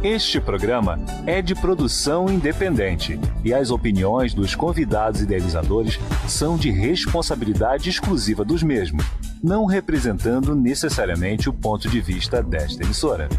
Este programa é de produção independente e as opiniões dos convidados e idealizadores são de responsabilidade exclusiva dos mesmos, não representando necessariamente o ponto de vista desta emissora.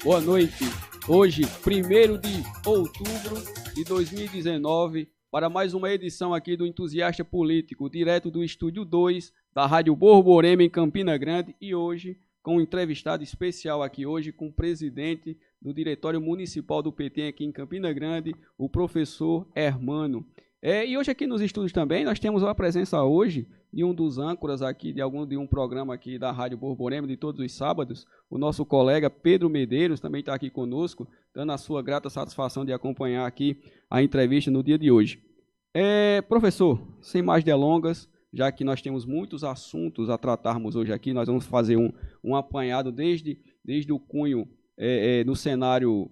Boa noite, hoje, 1º de outubro de 2019, para mais uma edição aqui do Entusiasta Político, direto do Estúdio 2, da Rádio Borborema, em Campina Grande, e hoje com um entrevistado especial aqui hoje, com o presidente do Diretório Municipal do PT aqui em Campina Grande, o professor Hermano. E hoje aqui nos estúdios também, nós temos a presença hoje de um dos âncoras aqui, de um programa aqui da Rádio Borborema, de todos os sábados, o nosso colega Pedro Medeiros também está aqui conosco, dando a sua grata satisfação de acompanhar aqui a entrevista no dia de hoje. Professor, sem mais delongas, já que nós temos muitos assuntos a tratarmos hoje aqui, nós vamos fazer um apanhado desde o cunho no cenário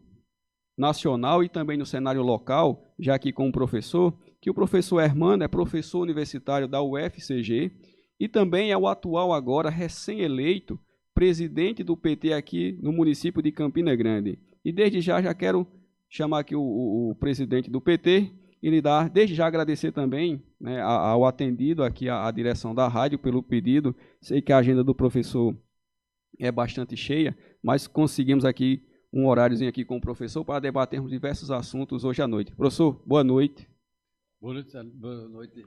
nacional e também no cenário local, já aqui com o professor, que o professor Hermano é professor universitário da UFCG e também é o atual agora recém-eleito presidente do PT aqui no município de Campina Grande. E desde já quero chamar aqui o presidente do PT e lhe dar, desde já agradecer também, né, ao atendido aqui à direção da rádio pelo pedido. Sei que a agenda do professor é bastante cheia, mas conseguimos aqui um horáriozinho aqui com o professor para debatermos diversos assuntos hoje à noite. Professor, boa noite. Boa noite,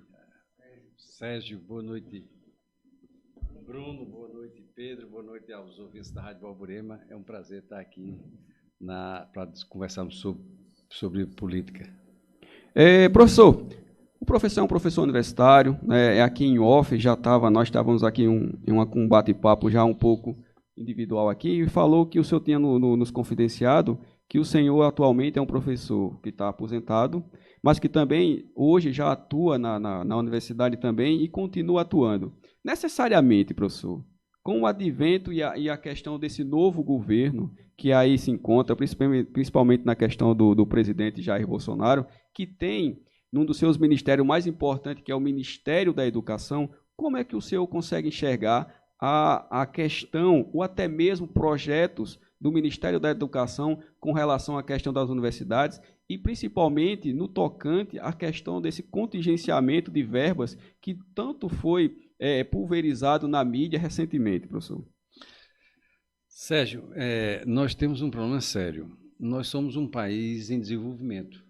Sérgio, boa noite, Bruno, boa noite, Pedro, boa noite aos ouvintes da Rádio Borborema. É um prazer estar aqui para conversarmos sobre política. Professor, o professor é um professor universitário, aqui em off, nós estávamos aqui em um bate-papo já um pouco individual aqui, e falou que o senhor tinha nos confidenciado que o senhor atualmente é um professor que está aposentado, mas que também hoje já atua na universidade também e continua atuando. Necessariamente, professor, com o advento e a questão desse novo governo, que aí se encontra, principalmente na questão do presidente Jair Bolsonaro, que tem num dos seus ministérios mais importantes, que é o Ministério da Educação, como é que o senhor consegue enxergar a questão, ou até mesmo projetos do Ministério da Educação com relação à questão das universidades e principalmente no tocante à questão desse contingenciamento de verbas que tanto foi pulverizado na mídia recentemente, professor? Sérgio, nós temos um problema sério. Nós somos um país em desenvolvimento.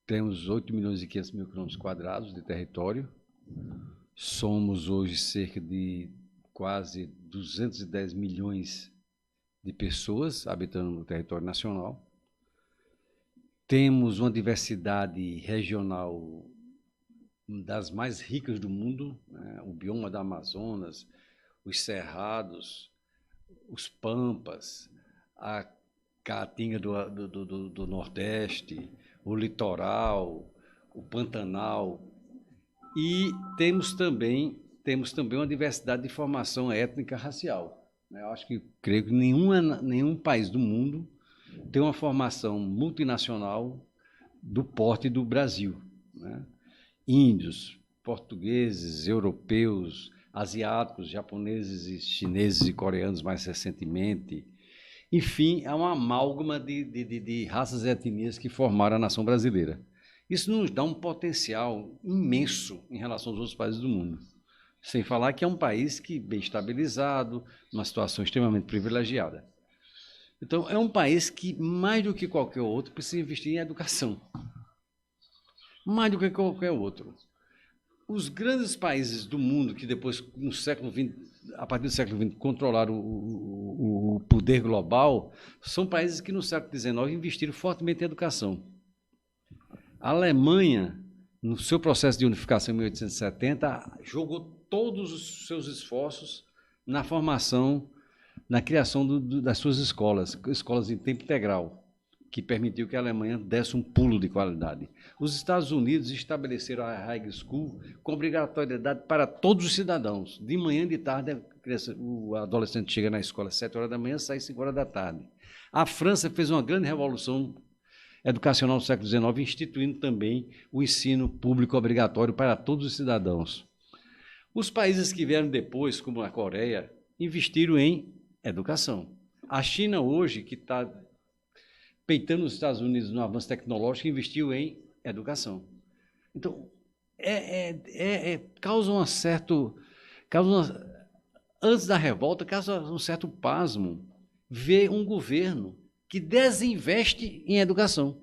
Temos 8.500.000 km² de território. Somos hoje cerca de quase 210 milhões de pessoas habitando no território nacional. Temos uma diversidade regional das mais ricas do mundo, né? O bioma do Amazonas, os cerrados, os pampas, a caatinga do Nordeste, o litoral, o Pantanal. E temos também uma diversidade de formação étnica racial. Eu creio que nenhum país do mundo tem uma formação multinacional do porte do Brasil, né? Índios, portugueses, europeus, asiáticos, japoneses, chineses e coreanos mais recentemente. Enfim, é uma amálgama de raças e etnias que formaram a nação brasileira. Isso nos dá um potencial imenso em relação aos outros países do mundo. Sem falar que é um país bem estabilizado, numa situação extremamente privilegiada. Então, é um país que, mais do que qualquer outro, precisa investir em educação. Mais do que qualquer outro. Os grandes países do mundo que depois, no século XX, a partir do século XX, controlaram o poder global, são países que no século XIX investiram fortemente em educação. A Alemanha, no seu processo de unificação em 1870, jogou todos os seus esforços na formação, na criação das suas escolas em tempo integral, que permitiu que a Alemanha desse um pulo de qualidade. Os Estados Unidos estabeleceram a high school com obrigatoriedade para todos os cidadãos. De manhã e de tarde, o adolescente chega na escola às 7 horas da manhã, sai às 5 horas da tarde. A França fez uma grande revolução educacional no século XIX, instituindo também o ensino público obrigatório para todos os cidadãos. Os países que vieram depois, como a Coreia, investiram em educação. A China hoje, que está peitando os Estados Unidos no avanço tecnológico, investiu em educação. Então, causa um certo... antes da revolta, causa um certo pasmo ver um governo que desinveste em educação.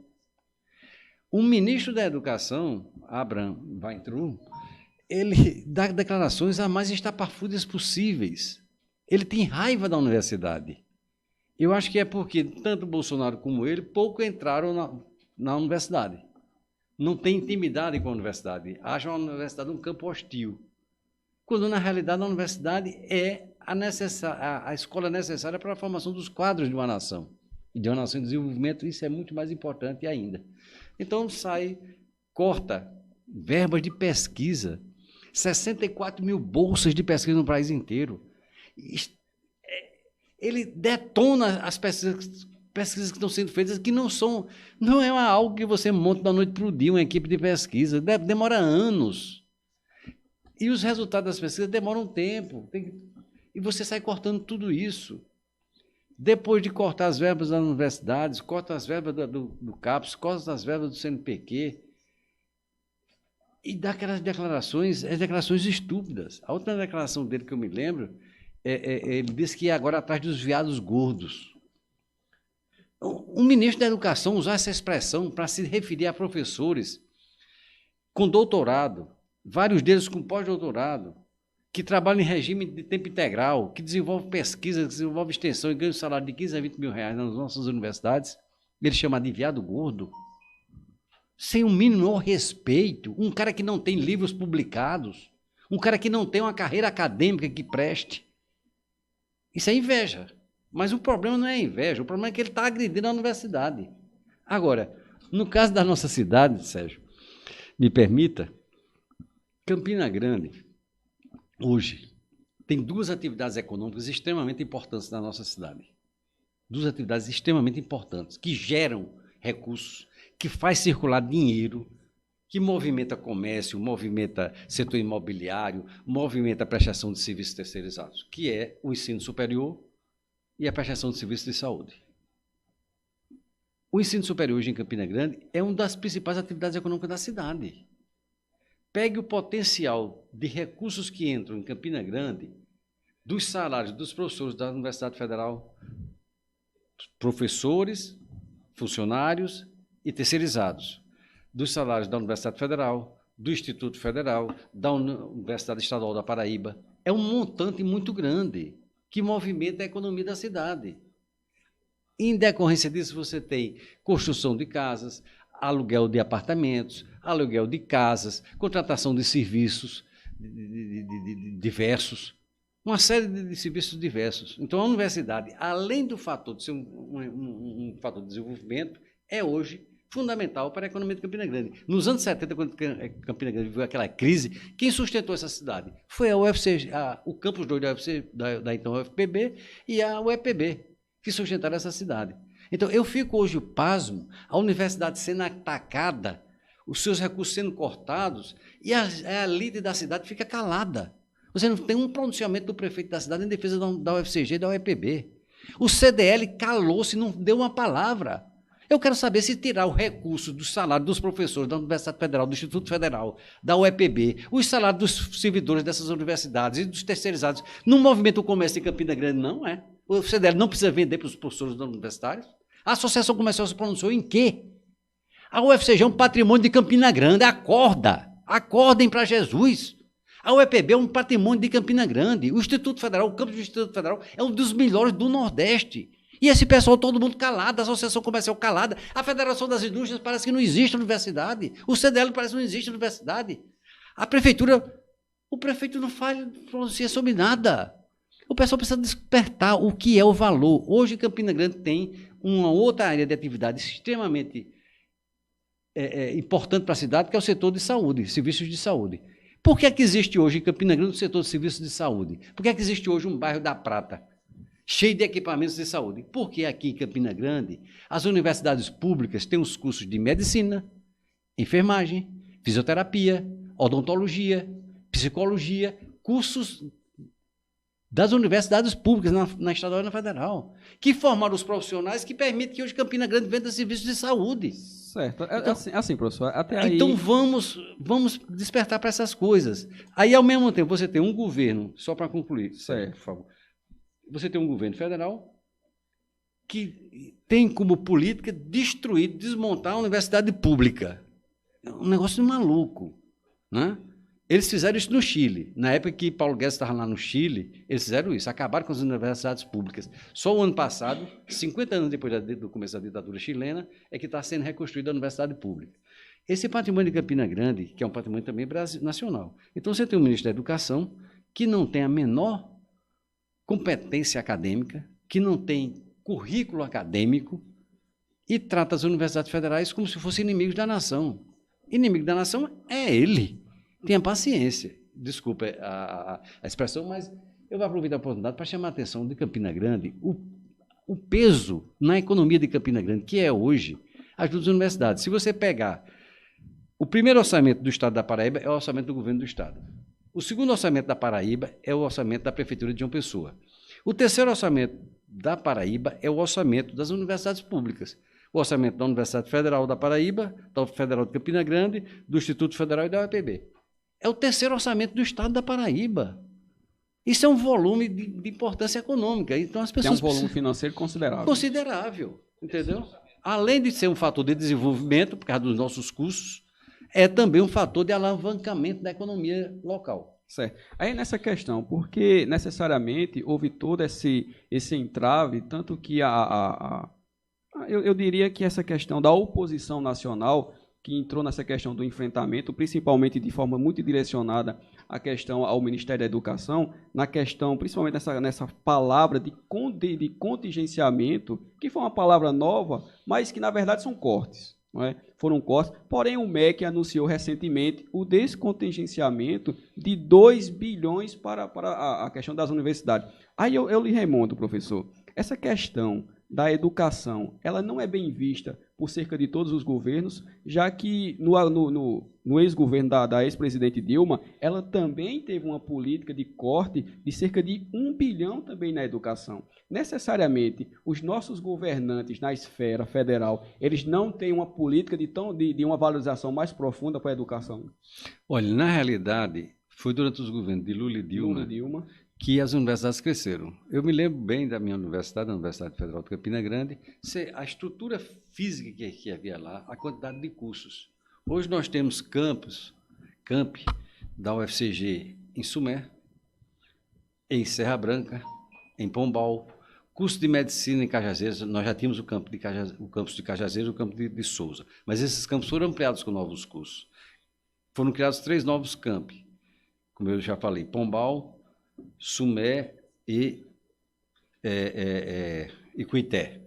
O ministro da Educação, Abraham Weintraub, ele dá declarações as mais estapafúrdias possíveis. Ele tem raiva da universidade. Eu acho que é porque tanto Bolsonaro como ele pouco entraram na universidade. Não tem intimidade com a universidade. Acham a universidade um campo hostil. Quando, na realidade, a universidade é a escola necessária para a formação dos quadros de uma nação. E de uma nação em desenvolvimento, isso é muito mais importante ainda. Então, corta verbas de pesquisa, 64 mil bolsas de pesquisa no país inteiro. Ele detona as pesquisas que estão sendo feitas, que não é algo que você monta da noite para o dia, uma equipe de pesquisa, demora anos. E os resultados das pesquisas demoram tempo, e você sai cortando tudo isso. Depois de cortar as verbas das universidades, corta as verbas do CAPES, corta as verbas do CNPq, e dá aquelas declarações estúpidas. A última declaração dele que eu me lembro, ele disse que ia agora atrás dos veados gordos. O ministro da Educação usou essa expressão para se referir a professores com doutorado, vários deles com pós-doutorado, que trabalham em regime de tempo integral, que desenvolvem pesquisa, que desenvolvem extensão e ganham um salário de 15 a 20 mil reais nas nossas universidades. Ele chama de veado gordo. Sem o mínimo respeito, um cara que não tem livros publicados, um cara que não tem uma carreira acadêmica que preste. Isso é inveja. Mas o problema não é inveja, o problema é que ele está agredindo a universidade. Agora, no caso da nossa cidade, Sérgio, me permita, Campina Grande, hoje, tem duas atividades econômicas extremamente importantes na nossa cidade. Duas atividades extremamente importantes, que geram recursos, que faz circular dinheiro, que movimenta comércio, movimenta setor imobiliário, movimenta a prestação de serviços terceirizados, que é o ensino superior e a prestação de serviços de saúde. O ensino superior hoje em Campina Grande é uma das principais atividades econômicas da cidade. Pegue o potencial de recursos que entram em Campina Grande, dos salários dos professores da Universidade Federal, professores, funcionários e terceirizados, dos salários da Universidade Federal, do Instituto Federal, da Universidade Estadual da Paraíba. É um montante muito grande que movimenta a economia da cidade. Em decorrência disso, você tem construção de casas, aluguel de apartamentos, aluguel de casas, contratação de serviços diversos, uma série de serviços diversos. Então, a universidade, além do fator de ser um fator de desenvolvimento, é hoje fundamental para a economia de Campina Grande. Nos anos 70, quando Campina Grande viveu aquela crise, quem sustentou essa cidade? Foi a UFC, o Campus 2 da UFC, da então UFPB, e a UEPB, que sustentaram essa cidade. Então, eu fico hoje pasmo, a universidade sendo atacada, os seus recursos sendo cortados, e a elite da cidade fica calada. Você não tem um pronunciamento do prefeito da cidade em defesa da UFCG e da UEPB. O CDL calou-se, não deu uma palavra. Eu quero saber se tirar o recurso do salário dos professores da Universidade Federal, do Instituto Federal, da UEPB, os salários dos servidores dessas universidades e dos terceirizados, não movimenta o comércio em Campina Grande, não é? O CDL não precisa vender para os professores universitários? A Associação Comercial se pronunciou em quê? A UFCG é um patrimônio de Campina Grande, acordem para Jesus. A UEPB é um patrimônio de Campina Grande. O Instituto Federal, o campus do Instituto Federal é um dos melhores do Nordeste. E esse pessoal, todo mundo calado, a Associação Comercial calada, a Federação das Indústrias parece que não existe universidade, o CDL parece que não existe universidade. A prefeitura, o prefeito não pronuncia sobre nada. O pessoal precisa despertar o que é o valor. Hoje, Campina Grande tem uma outra área de atividade extremamente importante para a cidade, que é o setor de saúde, serviços de saúde. Por que é que existe hoje em Campina Grande o setor de serviços de saúde? Por que é que existe hoje um bairro da Prata cheio de equipamentos de saúde? Porque aqui em Campina Grande, as universidades públicas têm os cursos de medicina, enfermagem, fisioterapia, odontologia, psicologia, cursos das universidades públicas, na estadual e na federal, que formaram os profissionais que permitem que hoje Campina Grande venda serviços de saúde. Certo. Então, assim, professor, até aí... Então vamos despertar para essas coisas. Aí, ao mesmo tempo, você tem um governo, só para concluir, certo, por favor. Você tem um governo federal que tem como política destruir, desmontar a universidade pública. É um negócio maluco, né? Eles fizeram isso no Chile. Na época que Paulo Guedes estava lá no Chile, eles fizeram isso, acabaram com as universidades públicas. Só o ano passado, 50 anos depois do começo da ditadura chilena, é que está sendo reconstruída a universidade pública. Esse patrimônio de Campina Grande, que é um patrimônio também nacional. Então, você tem o ministro da Educação, que não tem a menor competência acadêmica, que não tem currículo acadêmico e trata as universidades federais como se fossem inimigos da nação. Inimigo da nação é ele. Tenha paciência. Desculpa a expressão, mas eu vou aproveitar a oportunidade para chamar a atenção de Campina Grande, o peso na economia de Campina Grande, que é hoje as duas universidades. Se você pegar o primeiro orçamento do Estado da Paraíba, é o orçamento do governo do Estado. O segundo orçamento da Paraíba é o orçamento da Prefeitura de João Pessoa. O terceiro orçamento da Paraíba é o orçamento das universidades públicas. O orçamento da Universidade Federal da Paraíba, da Federal de Campina Grande, do Instituto Federal e da UEPB. É o terceiro orçamento do Estado da Paraíba. Isso é um volume de importância econômica. Então, as pessoas tem um volume financeiro considerável. Considerável, entendeu? Além de ser um fator de desenvolvimento, por causa dos nossos custos, é também um fator de alavancamento da economia local. Certo. Aí nessa questão, porque necessariamente houve todo esse entrave, tanto que eu diria que essa questão da oposição nacional, que entrou nessa questão do enfrentamento, principalmente de forma muito direcionada à questão ao Ministério da Educação, na questão, principalmente nessa palavra de contingenciamento, que foi uma palavra nova, mas que na verdade são cortes. Não é? Foram cortes, porém o MEC anunciou recentemente o descontingenciamento de 2 bilhões para a questão das universidades. Aí eu lhe remonto, professor, essa questão da educação, ela não é bem vista por cerca de todos os governos, já que no ex-governo da ex-presidente Dilma, ela também teve uma política de corte de cerca de 1 bilhão também na educação. Necessariamente, os nossos governantes na esfera federal, eles não têm uma política de uma valorização mais profunda para a educação? Olha, na realidade, foi durante os governos de Lula e Dilma que as universidades cresceram. Eu me lembro bem da minha universidade, a Universidade Federal de Campina Grande, a estrutura física que havia lá, a quantidade de cursos. Hoje nós temos campi da UFCG em Sumé, em Serra Branca, em Pombal, curso de medicina em Cajazeiras, nós já tínhamos o campus de Cajazeiras e o campus de Souza, mas esses campos foram ampliados com novos cursos. Foram criados 3 novos campi, como eu já falei, Pombal, Sumé e Cuité.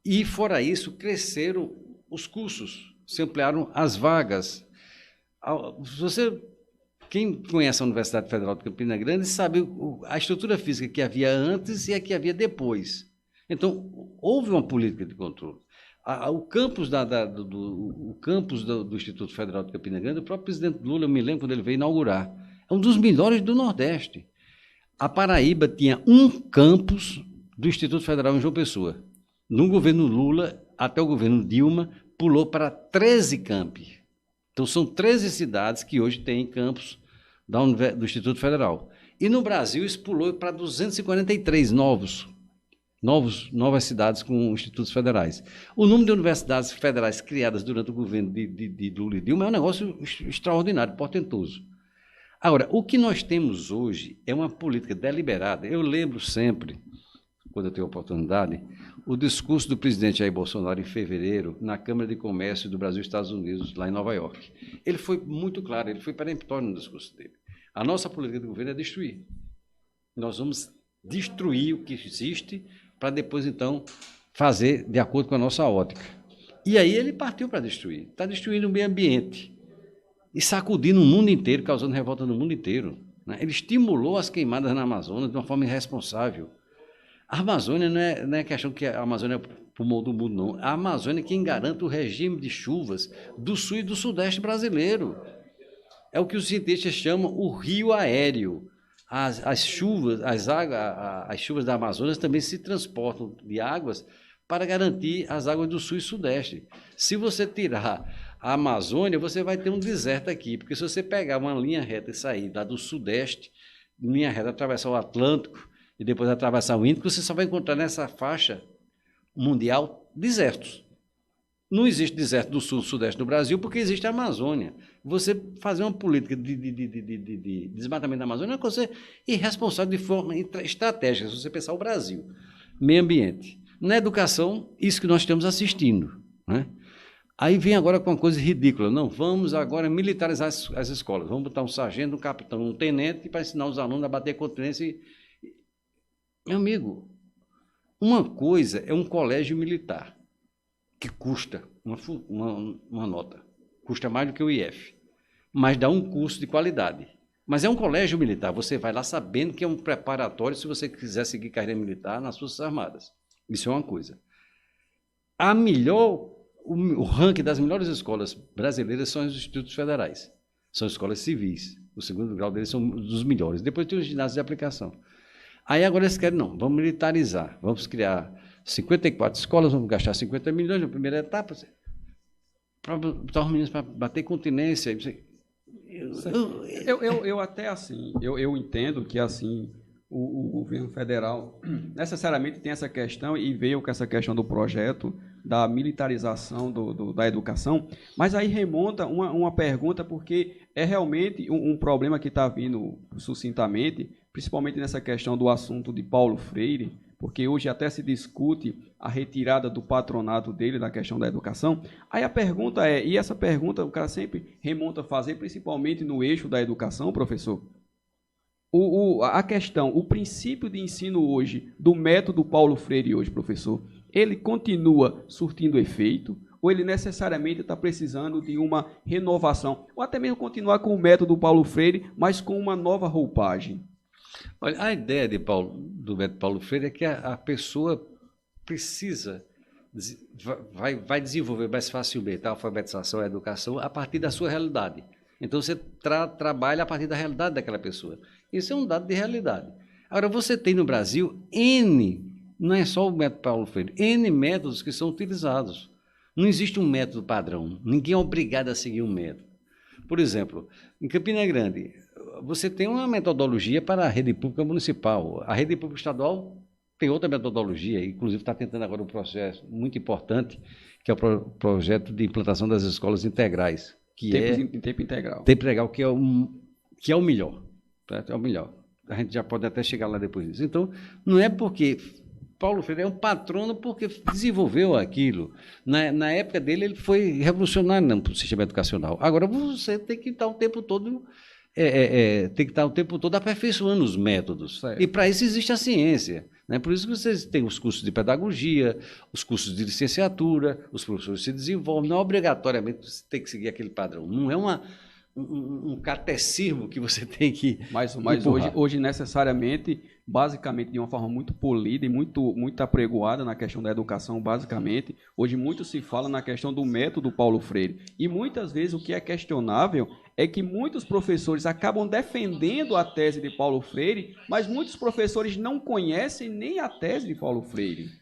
E, fora isso, cresceram os cursos, se ampliaram as vagas. Quem conhece a Universidade Federal de Campina Grande sabe a estrutura física que havia antes e a que havia depois. Então, houve uma política de controle. O campus do Instituto Federal de Campina Grande, o próprio presidente Lula, eu me lembro quando ele veio inaugurar, é um dos melhores do Nordeste. A Paraíba tinha um campus do Instituto Federal em João Pessoa. No governo Lula, até o governo Dilma, pulou para 13 campi. Então, são 13 cidades que hoje têm campus do Instituto Federal. E no Brasil, isso pulou para 243 novas cidades com institutos federais. O número de universidades federais criadas durante o governo de Lula e Dilma é um negócio extraordinário, portentoso. Agora, o que nós temos hoje é uma política deliberada. Eu lembro sempre, quando eu tenho a oportunidade, o discurso do presidente Jair Bolsonaro em fevereiro, na Câmara de Comércio do Brasil e Estados Unidos, lá em Nova York. Ele foi muito claro, ele foi peremptório no discurso dele. A nossa política de governo é destruir. Nós vamos destruir o que existe para depois, então, fazer de acordo com a nossa ótica. E aí ele partiu para destruir. Está destruindo o meio ambiente e sacudindo o mundo inteiro, causando revolta no mundo inteiro. Né? Ele estimulou as queimadas na Amazônia de uma forma irresponsável. A Amazônia não é questão que a Amazônia é o pulmão do mundo, não. A Amazônia é quem garante o regime de chuvas do sul e do sudeste brasileiro. É o que os cientistas chamam o rio aéreo. As chuvas da Amazônia também se transportam de águas para garantir as águas do sul e sudeste. Se você tirar a Amazônia, você vai ter um deserto aqui, porque se você pegar uma linha reta e sair lá do sudeste, linha reta, atravessar o Atlântico e depois atravessar o Índico, você só vai encontrar nessa faixa mundial desertos. Não existe deserto do sul e sudeste do Brasil porque existe a Amazônia. Você fazer uma política de desmatamento da Amazônia é uma coisa irresponsável de forma estratégica, se você pensar o Brasil. Meio ambiente. Na educação, isso que nós estamos assistindo. Né? Aí vem agora com uma coisa ridícula. Não, vamos agora militarizar as escolas. Vamos botar um sargento, um capitão, um tenente para ensinar os alunos a bater continência. Meu amigo, uma coisa é um colégio militar, que custa uma nota. Custa mais do que o IF. Mas dá um curso de qualidade. Mas é um colégio militar. Você vai lá sabendo que é um preparatório se você quiser seguir carreira militar nas Forças Armadas. Isso é uma coisa. O ranking das melhores escolas brasileiras são os institutos federais. São escolas civis. O segundo grau deles são dos melhores. Depois tem os ginásios de aplicação. Aí agora eles querem, não, vamos militarizar. Vamos criar 54 escolas, vamos gastar 50 milhões na primeira etapa para botar os meninos para bater continência. Eu até assim, eu entendo que assim o governo federal necessariamente tem essa questão e veio com essa questão do projeto da militarização da educação, mas aí remonta uma pergunta, porque é realmente um problema que está vindo sucintamente, principalmente nessa questão do assunto de Paulo Freire, porque hoje até se discute a retirada do patronato dele da questão da educação. Aí a pergunta é, e essa pergunta o cara sempre remonta a fazer, principalmente no eixo da educação, professor, a questão, o princípio de ensino hoje, do método Paulo Freire hoje, professor, ele continua surtindo efeito, ou ele necessariamente está precisando de uma renovação, ou até mesmo continuar com o método Paulo Freire, mas com uma nova roupagem? Olha, a ideia do método Paulo Freire é que a pessoa precisa, vai desenvolver mais facilmente a alfabetização e a educação a partir da sua realidade. Então, você trabalha a partir da realidade daquela pessoa. Isso é um dado de realidade. Agora, você tem no Brasil não é só o método Paulo Freire, N métodos que são utilizados. Não existe um método padrão. Ninguém é obrigado a seguir um método. Por exemplo, em Campina Grande, você tem uma metodologia para a rede pública municipal. A rede pública estadual tem outra metodologia, inclusive está tentando agora um processo muito importante, que é o projeto de implantação das escolas integrais. Em tempo integral. Tempo integral, que é o melhor. Certo? É o melhor. A gente já pode até chegar lá depois disso. Então, não é porque Paulo Freire é um patrono porque desenvolveu aquilo. Na época dele, ele foi revolucionário no sistema educacional. Agora, você tem que estar o tempo todo... aperfeiçoando os métodos. Certo. E para isso existe a ciência. Né? Por isso que vocês têm os cursos de pedagogia, os cursos de licenciatura, os professores se desenvolvem. Não obrigatoriamente você tem que seguir aquele padrão. Não é um catecismo que você tem que... Mas hoje necessariamente, basicamente, de uma forma muito polida e muito apregoada na questão da educação, basicamente, hoje muito se fala na questão do método Paulo Freire. E muitas vezes o que é questionável é que muitos professores acabam defendendo a tese de Paulo Freire, mas muitos professores não conhecem nem a tese de Paulo Freire.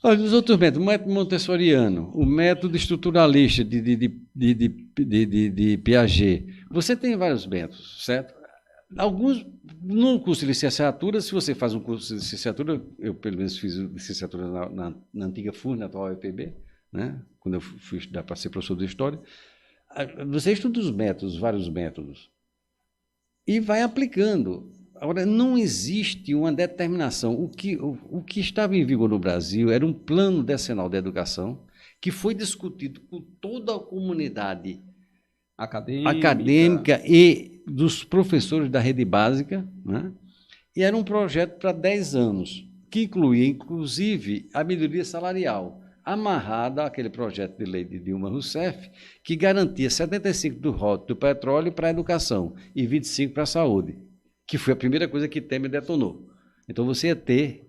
Olha, os outros métodos, o método montessoriano, o método estruturalista de Piaget, você tem vários métodos, certo? Alguns, no curso de licenciatura, se você faz um curso de licenciatura, eu pelo menos fiz licenciatura na antiga FURS, na atual UEPB, né? Quando eu fui estudar para ser professor de História, você estuda os métodos, vários métodos, e vai aplicando. Agora, não existe uma determinação. O que estava em vigor no Brasil era um plano decenal de educação que foi discutido com toda a comunidade acadêmica e dos professores da rede básica, né? E era um projeto para 10 anos. que incluía, inclusive, a melhoria salarial, amarrada àquele projeto de lei de Dilma Rousseff, que garantia 75% do royalties do petróleo para a educação e 25% para a saúde, que foi a primeira coisa que Temer detonou. Então, você ia ter,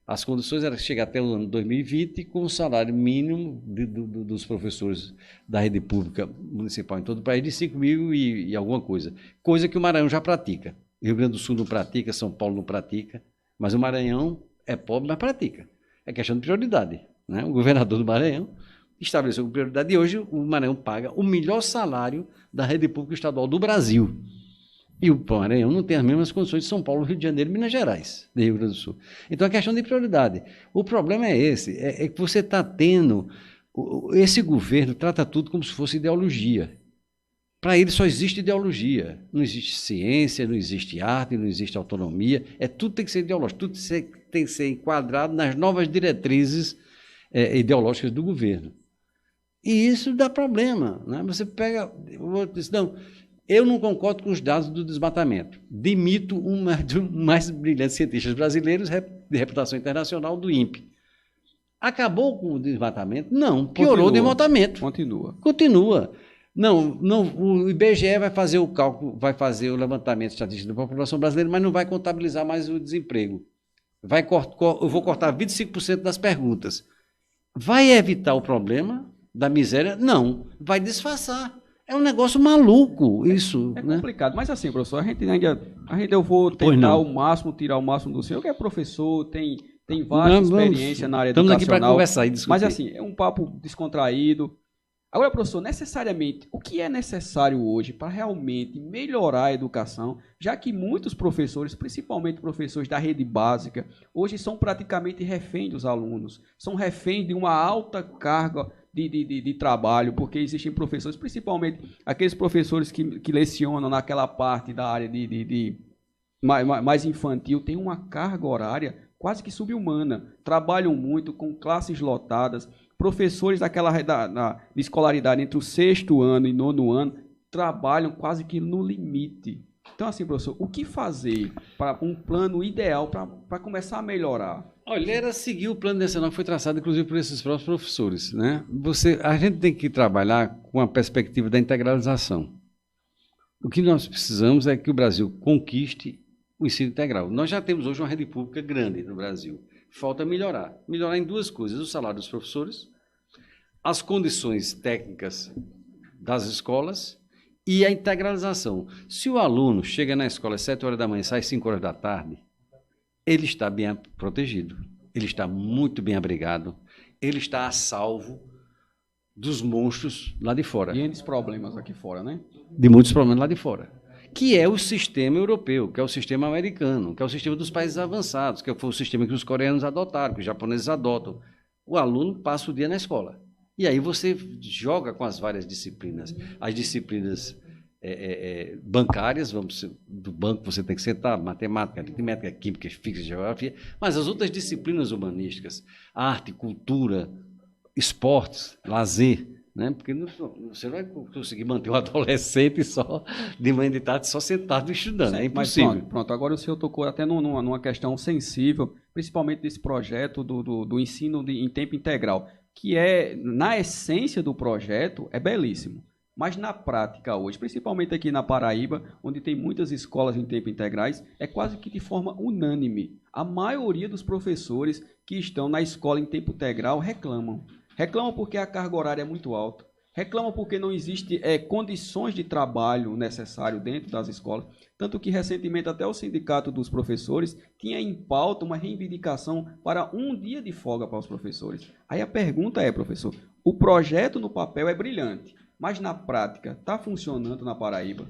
as condições eram chegar até o ano 2020 com o salário mínimo dos professores da rede pública municipal em todo o país de 5 mil e alguma coisa que o Maranhão já pratica. Rio Grande do Sul não pratica, São Paulo não pratica, mas o Maranhão é pobre, mas pratica. É questão de prioridade, né? O governador do Maranhão estabeleceu como prioridade e hoje o Maranhão paga o melhor salário da rede pública estadual do Brasil. E o Maranhão não tem as mesmas condições de São Paulo, Rio de Janeiro e Minas Gerais, de Rio Grande do Sul. Então, é questão de prioridade. O problema é esse, é que você está tendo... Esse governo trata tudo como se fosse ideologia. Para ele só existe ideologia. Não existe ciência, não existe arte, não existe autonomia. Tudo tem que ser ideológico, tudo tem que ser enquadrado nas novas diretrizes ideológicas do governo. E isso dá problema, né? Você pega... O outro diz, não... Eu não concordo com os dados do desmatamento. Demito um dos mais brilhantes cientistas brasileiros de reputação internacional do INPE. Acabou com o desmatamento? Não, piorou o desmatamento. Continua. Não, o IBGE vai fazer o cálculo, vai fazer o levantamento estatístico da população brasileira, mas não vai contabilizar mais o desemprego. Eu vou cortar 25% das perguntas. Vai evitar o problema da miséria? Não, vai disfarçar. É um negócio maluco isso. É complicado, mas assim, professor, a gente eu vou tentar o máximo, tirar o máximo do senhor, que é professor, tem vasta experiência na área educacional. Estamos aqui para conversar e discutir. Mas assim, é um papo descontraído. Agora, professor, necessariamente, o que é necessário hoje para realmente melhorar a educação, já que muitos professores, principalmente professores da rede básica, hoje são praticamente reféns dos alunos, são reféns de uma alta carga de trabalho, porque existem professores, principalmente aqueles professores que lecionam naquela parte da área mais infantil, tem uma carga horária quase que subhumana, trabalham muito com classes lotadas, professores de escolaridade entre o 6º ano e 9º ano trabalham quase que no limite. Então, assim, professor, o que fazer para um plano ideal para começar a melhorar? Olha, era seguir o plano nacional que foi traçado, inclusive, por esses próprios professores, né? A gente tem que trabalhar com a perspectiva da integralização. O que nós precisamos é que o Brasil conquiste o ensino integral. Nós já temos hoje uma rede pública grande no Brasil. Falta melhorar. Melhorar em duas coisas: o salário dos professores, as condições técnicas das escolas e a integralização. Se o aluno chega na escola às 7 horas da manhã e sai às 5 horas da tarde, ele está bem protegido, ele está muito bem abrigado, ele está a salvo dos monstros lá de fora. E dos problemas aqui fora, né? De muitos problemas lá de fora. Que é o sistema europeu, que é o sistema americano, que é o sistema dos países avançados, que foi o sistema que os coreanos adotaram, que os japoneses adotam. O aluno passa o dia na escola. E aí você joga com as várias disciplinas. As disciplinas bancárias, do banco você tem que sentar, matemática, aritmética, química, física, geografia, mas as outras disciplinas humanísticas, arte, cultura, esportes, lazer, né? Porque você não vai conseguir manter um adolescente só de manhã e de tarde só sentado estudando, é impossível. Mas pronto, agora o senhor tocou até numa questão sensível, principalmente desse projeto do ensino em tempo integral, que na essência do projeto, é belíssimo. Mas na prática hoje, principalmente aqui na Paraíba, onde tem muitas escolas em tempo integrais, é quase que de forma unânime. A maioria dos professores que estão na escola em tempo integral reclamam. Reclamam porque a carga horária é muito alta. Reclamam porque não existe condições de trabalho necessário dentro das escolas. Tanto que recentemente até o Sindicato dos Professores tinha em pauta uma reivindicação para um dia de folga para os professores. Aí a pergunta é, professor, o projeto no papel é brilhante, mas na prática está funcionando na Paraíba?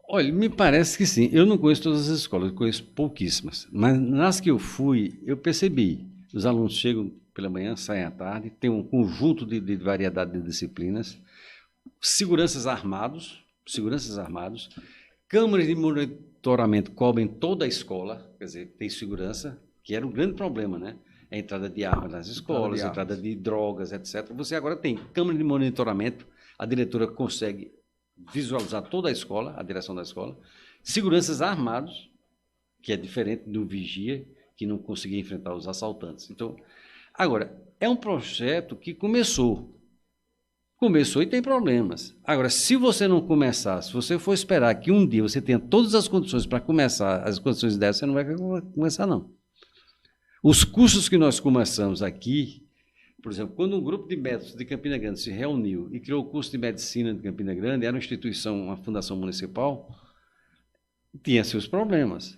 Olha, me parece que sim. Eu não conheço todas as escolas, eu conheço pouquíssimas. Mas nas que eu fui, eu percebi. Os alunos chegam pela manhã, saem à tarde, tem um conjunto de variedade de disciplinas, seguranças armados, câmeras de monitoramento cobrem toda a escola, quer dizer, tem segurança, que era um grande problema, né? A entrada de armas nas escolas, a entrada de drogas, etc. Você agora tem câmera de monitoramento, a diretora consegue visualizar toda a escola, a direção da escola, seguranças armados, que é diferente do vigia, que não conseguia enfrentar os assaltantes. Então, agora, é um projeto que começou e tem problemas. Agora, se você não começar, se você for esperar que um dia você tenha todas as condições para começar, as condições dessas, você não vai começar, não. Os cursos que nós começamos aqui, por exemplo, quando um grupo de médicos de Campina Grande se reuniu e criou o curso de medicina de Campina Grande, era uma instituição, uma fundação municipal, tinha seus problemas.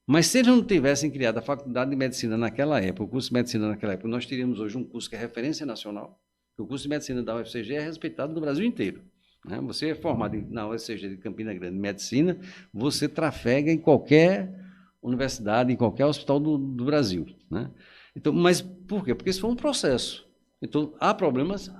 Mas se eles não tivessem criado a faculdade de medicina naquela época, o curso de medicina naquela época, nós teríamos hoje um curso que é referência nacional. O curso de medicina da UFCG é respeitado no Brasil inteiro. Né? Você é formado na UFCG de Campina Grande em medicina, você trafega em qualquer universidade, em qualquer hospital do Brasil. Né? Então, mas por quê? Porque isso foi um processo. Então, há problemas?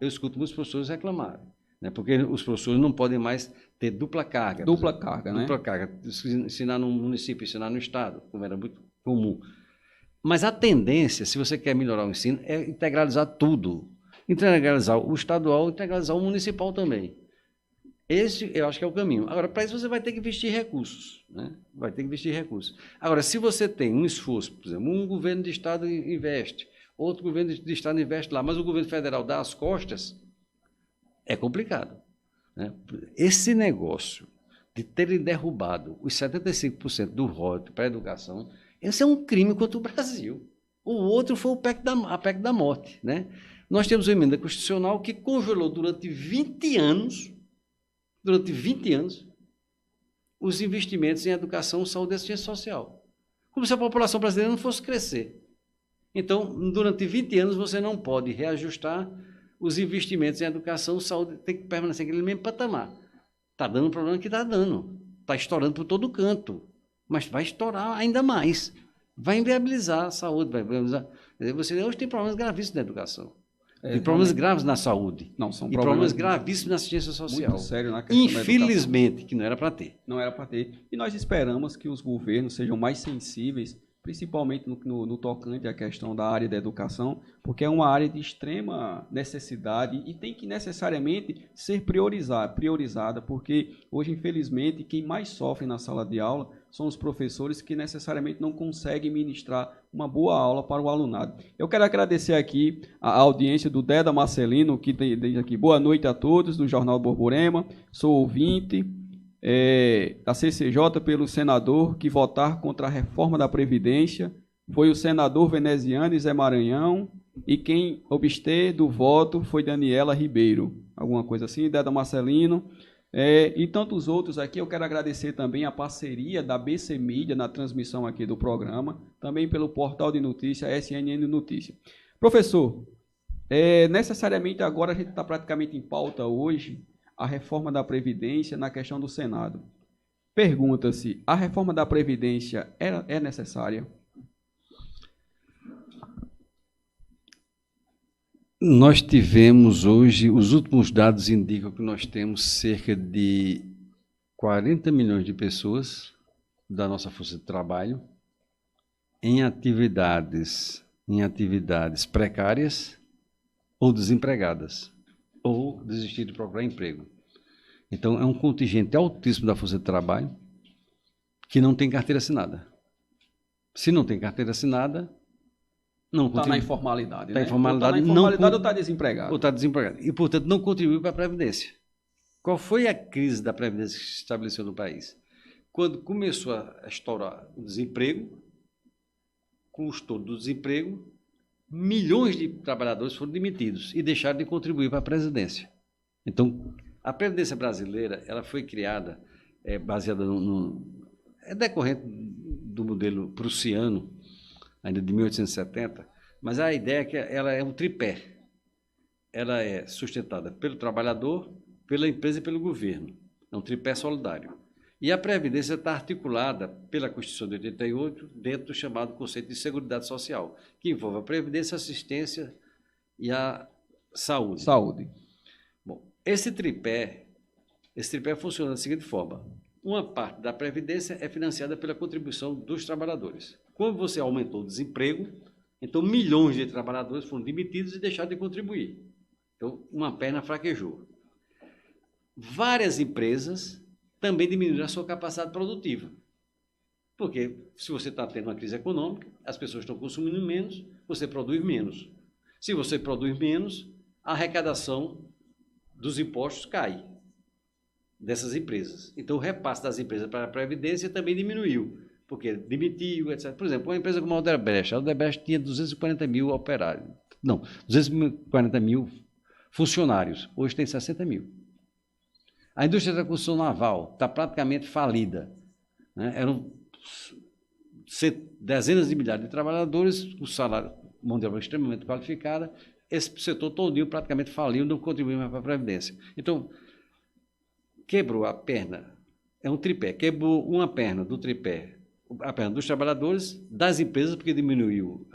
Eu escuto muitos professores reclamarem. Né? Porque os professores não podem mais ter dupla carga. Dupla carga, né? Dupla carga. Ensinar no município, ensinar no estado, como era muito comum. Mas a tendência, se você quer melhorar o ensino, é integralizar tudo. Integralizar o estadual, integralizar o municipal também. Esse, eu acho que é o caminho. Agora, para isso você vai ter que investir recursos. Né? Vai ter que investir recursos. Agora, se você tem um esforço, por exemplo, um governo de estado investe, outro governo de estado investe lá, mas o governo federal dá as costas, é complicado. Né? Esse negócio de terem derrubado os 75% do royalties para a educação, esse é um crime contra o Brasil. O outro foi a PEC da morte. Né? Nós temos uma emenda constitucional que congelou durante 20 anos, os investimentos em educação, saúde e assistência social. Como se a população brasileira não fosse crescer. Então, durante 20 anos, você não pode reajustar os investimentos em educação, saúde, tem que permanecer naquele mesmo patamar. Está dando o problema que está dando. Está estourando por todo canto. Mas vai estourar ainda mais. Vai inviabilizar a saúde, vai inviabilizar. Você hoje tem problemas gravíssimos na educação. Tem problemas graves na saúde. Não, são problemas gravíssimos na assistência social. Muito sério na questão Infelizmente, que não era para ter. Não era para ter. E nós esperamos que os governos sejam mais sensíveis, principalmente no tocante à questão da área da educação, porque é uma área de extrema necessidade e tem que necessariamente ser priorizada, porque hoje, infelizmente, quem mais sofre na sala de aula são os professores que necessariamente não conseguem ministrar uma boa aula para o alunado. Eu quero agradecer aqui a audiência do Deda Marcelino, que diz aqui, boa noite a todos, do Jornal Borborema, sou ouvinte da CCJ pelo senador que votar contra a reforma da Previdência, foi o senador veneziano Zé Maranhão, e quem abster do voto foi Daniela Ribeiro, alguma coisa assim, Deda Marcelino. E tantos outros aqui, eu quero agradecer também a parceria da BC Mídia na transmissão aqui do programa, também pelo portal de notícia SNN Notícia. Professor, necessariamente agora a gente está praticamente em pauta hoje a reforma da Previdência na questão do Senado. Pergunta-se, a reforma da Previdência é necessária? Nós tivemos hoje, os últimos dados indicam que nós temos cerca de 40 milhões de pessoas da nossa força de trabalho em atividades precárias ou desempregadas, ou desistir de procurar emprego. Então, é um contingente altíssimo da força de trabalho que não tem carteira assinada. Se não tem carteira assinada, não está na informalidade. Está né? em informalidade, ou está desempregado. Ou está desempregado. E, portanto, não contribui para a Previdência. Qual foi a crise da Previdência que se estabeleceu no país? Quando começou a estourar o desemprego, com o estouro do desemprego, milhões de trabalhadores foram demitidos e deixaram de contribuir para a Previdência. Então, a Previdência brasileira ela foi criada baseada decorrente do modelo prussiano, ainda de 1870, mas a ideia é que ela é um tripé. Ela é sustentada pelo trabalhador, pela empresa e pelo governo. É um tripé solidário. E a Previdência está articulada pela Constituição de 88 dentro do chamado conceito de Seguridade Social, que envolve a Previdência, a assistência e a saúde. Bom, esse tripé funciona da seguinte forma. Uma parte da Previdência é financiada pela contribuição dos trabalhadores. Quando você aumentou o desemprego, então milhões de trabalhadores foram demitidos e deixaram de contribuir. Então, uma perna fraquejou. Várias empresas também diminuíram a sua capacidade produtiva. Porque se você está tendo uma crise econômica, as pessoas estão consumindo menos, você produz menos. Se você produz menos, a arrecadação dos impostos cai dessas empresas. Então, o repasse das empresas para a Previdência também diminuiu, porque demitiu, etc. Por exemplo, uma empresa como a Odebrecht tinha 240 mil operários. Não, 240 mil funcionários. Hoje tem 60 mil. A indústria da construção naval está praticamente falida, né? Eram dezenas de milhares de trabalhadores, com salário, mão de obra extremamente qualificada. Esse setor todinho praticamente faliu, não contribuiu mais para a Previdência. Então, quebrou a perna, é um tripé, quebrou uma perna do tripé, a perna dos trabalhadores, das empresas, porque diminuiu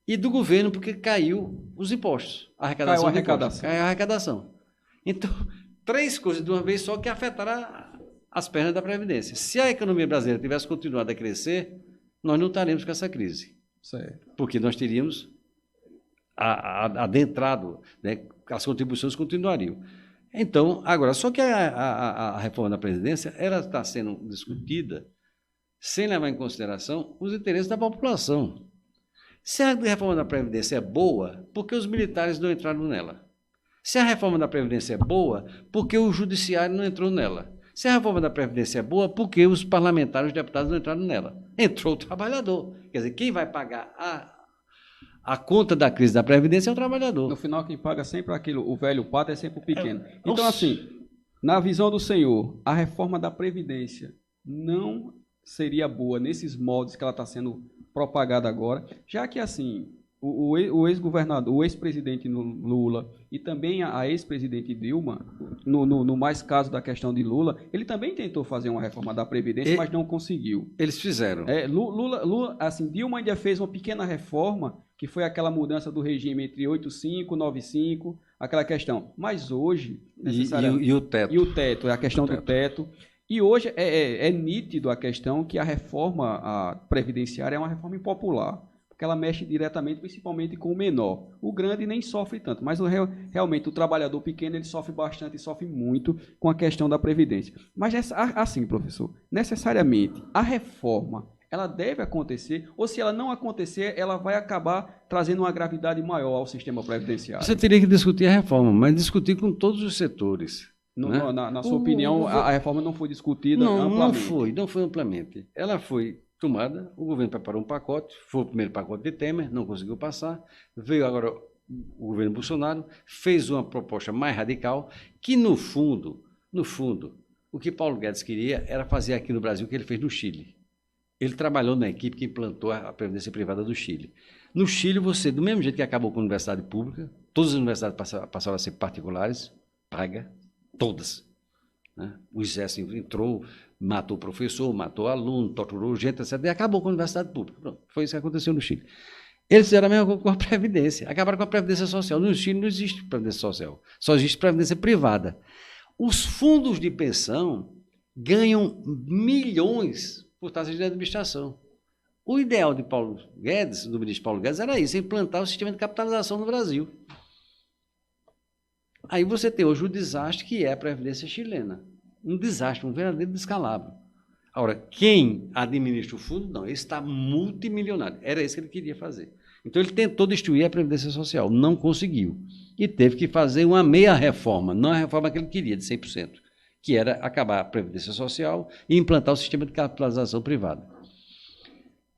e do governo, porque caiu os impostos. Caiu a arrecadação. Então, 3 coisas de uma vez só que afetaram as pernas da Previdência. Se a economia brasileira tivesse continuado a crescer, nós não estaríamos com essa crise. Certo. Porque nós teríamos adentrado, né, as contribuições continuariam. Então, agora, só que a reforma da Previdência, ela está sendo discutida sem levar em consideração os interesses da população. Se a reforma da Previdência é boa, por que os militares não entraram nela? Se a reforma da Previdência é boa, por que o Judiciário não entrou nela? Se a reforma da Previdência é boa, por que os parlamentares, os deputados não entraram nela? Entrou o trabalhador. Quer dizer, quem vai pagar a conta da crise da Previdência é o trabalhador. No final, quem paga sempre aquilo, o velho pato é sempre o pequeno. Então, assim, na visão do senhor, a reforma da Previdência não seria boa nesses moldes que ela está sendo propagada agora, já que, assim, o ex-governador, o ex-presidente Lula e também a ex-presidente Dilma, no mais caso da questão de Lula, ele também tentou fazer uma reforma da Previdência, mas não conseguiu. Eles fizeram. Lula, assim, Dilma ainda fez uma pequena reforma, que foi aquela mudança do regime entre 85 e 95, aquela questão. Mas hoje... E o teto. E o teto, é a questão do teto. E hoje é nítido a questão que a reforma previdenciária é uma reforma impopular, porque ela mexe diretamente, principalmente com o menor. O grande nem sofre tanto, mas realmente o trabalhador pequeno ele sofre bastante e sofre muito com a questão da Previdência. Mas assim, professor, necessariamente a reforma ela deve acontecer, ou se ela não acontecer, ela vai acabar trazendo uma gravidade maior ao sistema previdenciário. Você teria que discutir a reforma, mas discutir com todos os setores. Né? Na sua opinião, a reforma não foi discutida amplamente? Não foi amplamente. Ela foi tomada, o governo preparou um pacote, foi o primeiro pacote de Temer, não conseguiu passar, veio agora o governo Bolsonaro, fez uma proposta mais radical, que no fundo, o que Paulo Guedes queria era fazer aqui no Brasil o que ele fez no Chile. Ele trabalhou na equipe que implantou a Previdência Privada do Chile. No Chile, do mesmo jeito que acabou com a universidade pública, todas as universidades passaram a ser particulares, paga, todas. Né? O exército entrou, matou o professor, matou o aluno, torturou gente, etc. E acabou com a universidade pública. Pronto, foi isso que aconteceu no Chile. Eles fizeram a mesma coisa com a Previdência. Acabaram com a Previdência Social. No Chile não existe Previdência Social. Só existe Previdência Privada. Os fundos de pensão ganham milhões por taxas de administração. O ideal de Paulo Guedes, do ministro Paulo Guedes, era isso, implantar o sistema de capitalização no Brasil. Aí você tem hoje o desastre que é a Previdência chilena. Um desastre, um verdadeiro descalabro. Agora, quem administra o fundo, não, ele está multimilionário. Era isso que ele queria fazer. Então, ele tentou destruir a Previdência Social, não conseguiu. E teve que fazer uma meia-reforma, não a reforma que ele queria, de 100%, que era acabar a Previdência Social e implantar o sistema de capitalização privada.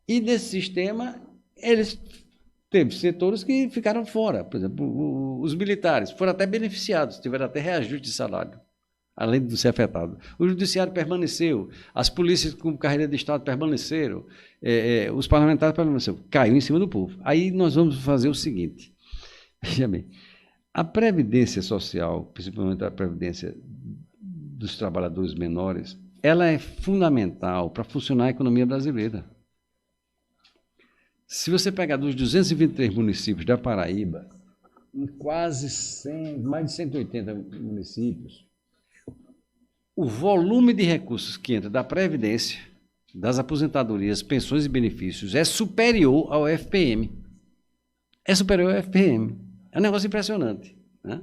E nesse sistema, eles teve setores que ficaram fora. Por exemplo, os militares foram até beneficiados, tiveram até reajuste de salário, além de ser afetado. O judiciário permaneceu, as polícias com carreira de Estado permaneceram, os parlamentares permaneceram. Caiu em cima do povo. Aí nós vamos fazer o seguinte, veja bem, a Previdência Social, principalmente a Previdência dos trabalhadores menores, ela é fundamental para funcionar a economia brasileira. Se você pegar dos 223 municípios da Paraíba, em quase 100, mais de 180 municípios, o volume de recursos que entra da Previdência, das aposentadorias, pensões e benefícios é superior ao FPM. É superior ao FPM. É um negócio impressionante, né?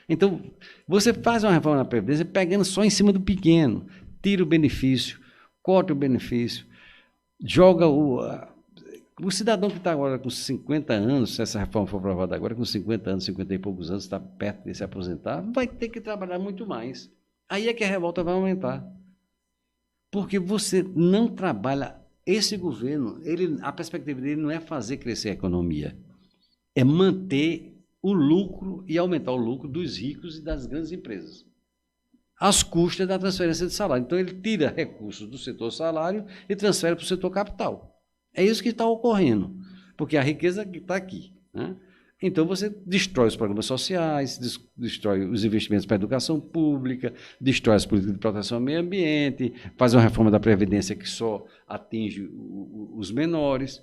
Então, você faz uma reforma na Previdência pegando só em cima do pequeno, tira o benefício, corta o benefício, joga o cidadão que está agora com 50 anos, se essa reforma for aprovada agora, com 50 anos, 50 e poucos anos, está perto de se aposentar, vai ter que trabalhar muito mais. Aí é que a revolta vai aumentar. Porque você não trabalha. Esse governo, a perspectiva dele não é fazer crescer a economia, é manter o lucro e aumentar o lucro dos ricos e das grandes empresas, às custas da transferência de salário. Então, ele tira recursos do setor salário e transfere para o setor capital. É isso que está ocorrendo, porque a riqueza está aqui, né? Então, você destrói os programas sociais, destrói os investimentos para a educação pública, destrói as políticas de proteção ao meio ambiente, faz uma reforma da Previdência que só atinge os menores,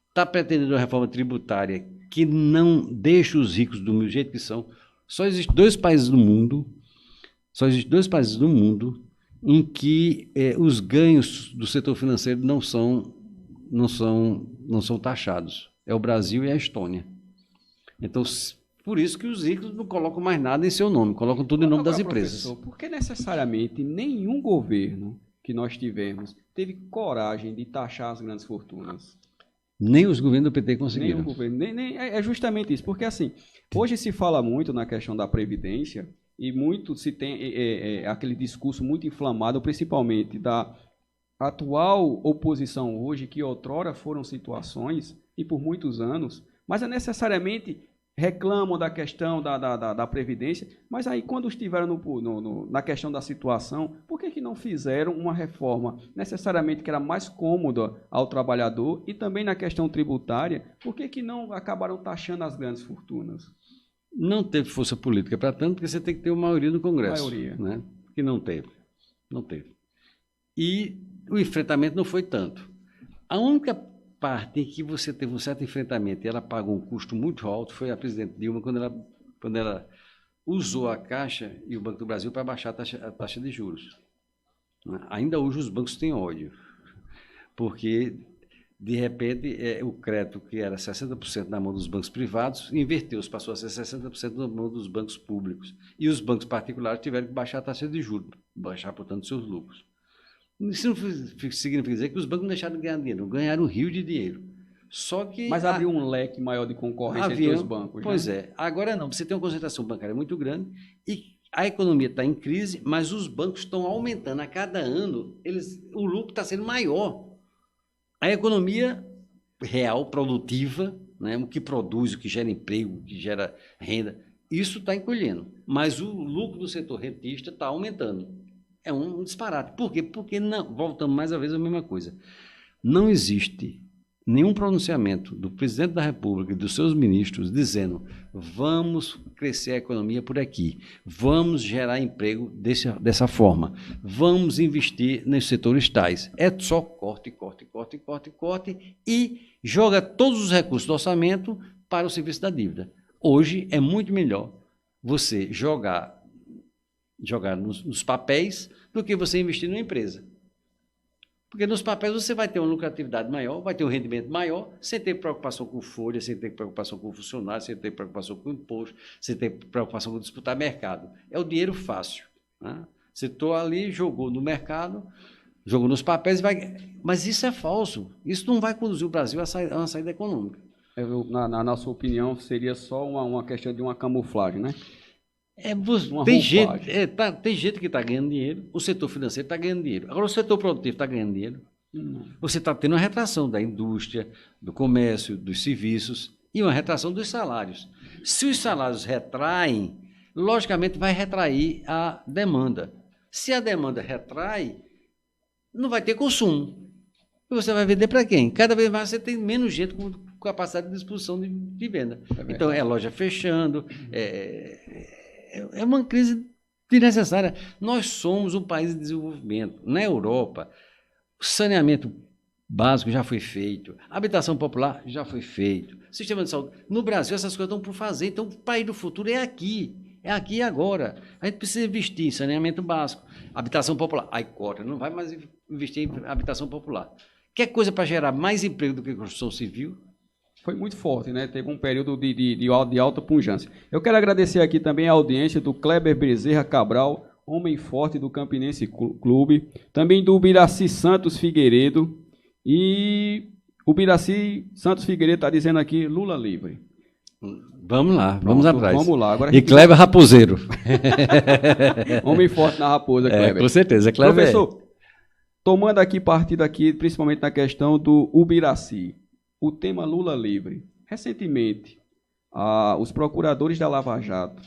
está pretendendo uma reforma tributária que não deixa os ricos do jeito que são. Só existem dois países do mundo em que os ganhos do setor financeiro não são taxados. É o Brasil e a Estônia. Então, por isso que os ricos não colocam mais nada em seu nome, colocam tudo em nome das empresas. Professor, porque necessariamente nenhum governo que nós tivemos teve coragem de taxar as grandes fortunas? Nem os governos do PT conseguiram. Nenhum governo, é justamente isso, porque assim, hoje se fala muito na questão da Previdência e muito se tem aquele discurso muito inflamado, principalmente da atual oposição hoje, que outrora foram situações, e por muitos anos, mas necessariamente reclamam da questão da Previdência, mas aí quando estiveram na questão da situação, por que não fizeram uma reforma necessariamente que era mais cômoda ao trabalhador e também na questão tributária, por que não acabaram taxando as grandes fortunas? Não teve força política para tanto, porque você tem que ter uma maioria no Congresso. Maioria. Né? Que não teve. E o enfrentamento não foi tanto. A única parte em que você teve um certo enfrentamento e ela pagou um custo muito alto foi a presidente Dilma, quando ela usou a Caixa e o Banco do Brasil para baixar a taxa de juros. Ainda hoje os bancos têm ódio, porque, de repente, o crédito que era 60% na mão dos bancos privados, inverteu-se, passou a ser 60% na mão dos bancos públicos. E os bancos particulares tiveram que baixar a taxa de juros, baixar, portanto, seus lucros. Isso não significa dizer que os bancos não deixaram de ganhar dinheiro, ganharam um rio de dinheiro. Só que mas abriu um leque maior de concorrência entre os bancos. Pois né? é. Agora não, você tem uma concentração bancária muito grande e a economia está em crise, mas os bancos estão aumentando. A cada ano, o lucro está sendo maior. A economia real, produtiva, né, o que produz, o que gera emprego, o que gera renda, isso está encolhendo. Mas o lucro do setor rentista está aumentando. É um disparate. Por quê? Porque voltamos mais uma vez à mesma coisa. Não existe nenhum pronunciamento do presidente da República e dos seus ministros dizendo vamos crescer a economia por aqui, vamos gerar emprego dessa forma, vamos investir nos setores tais. É só corte e joga todos os recursos do orçamento para o serviço da dívida. Hoje é muito melhor você jogar nos papéis do que você investir numa empresa. Porque nos papéis você vai ter uma lucratividade maior, vai ter um rendimento maior, sem ter preocupação com folha, sem ter preocupação com funcionário, sem ter preocupação com imposto, sem ter preocupação com disputar mercado. É o dinheiro fácil. Né? Você estou ali, jogou no mercado, jogou nos papéis, mas isso é falso. Isso não vai conduzir o Brasil a uma saída econômica. Na nossa opinião, seria só uma questão de uma camuflagem, né? Tem gente que está ganhando dinheiro, o setor financeiro está ganhando dinheiro. Agora, o setor produtivo está ganhando dinheiro. Você está tendo uma retração da indústria, do comércio, dos serviços e uma retração dos salários. Se os salários retraem, logicamente vai retrair a demanda. Se a demanda retrai, não vai ter consumo. E você vai vender para quem? Cada vez mais você tem menos gente com capacidade de disposição de venda. Então, é loja fechando, é uma crise desnecessária. Nós somos um país de desenvolvimento. Na Europa, o saneamento básico já foi feito, a habitação popular já foi feito, sistema de saúde. No Brasil, essas coisas estão por fazer. Então, o país do futuro é aqui e agora. A gente precisa investir em saneamento básico, habitação popular. Aí corta, não vai mais investir em habitação popular. Quer coisa para gerar mais emprego do que construção civil? Foi muito forte, né? Teve um período de alta pujança. Eu quero agradecer aqui também a audiência do Kleber Bezerra Cabral, homem forte do Campinense Clube, também do Ubiraci Santos Figueiredo, e o Ubiraci Santos Figueiredo está dizendo aqui, Lula livre. Vamos lá, vamos atrás. Vamos lá. Agora e Kleber Raposeiro. Homem forte na Raposa, Kleber. Com certeza, Kleber. Professor, tomando aqui partida aqui, principalmente na questão do Ubiraci, o tema Lula livre. Recentemente, os procuradores da Lava Jato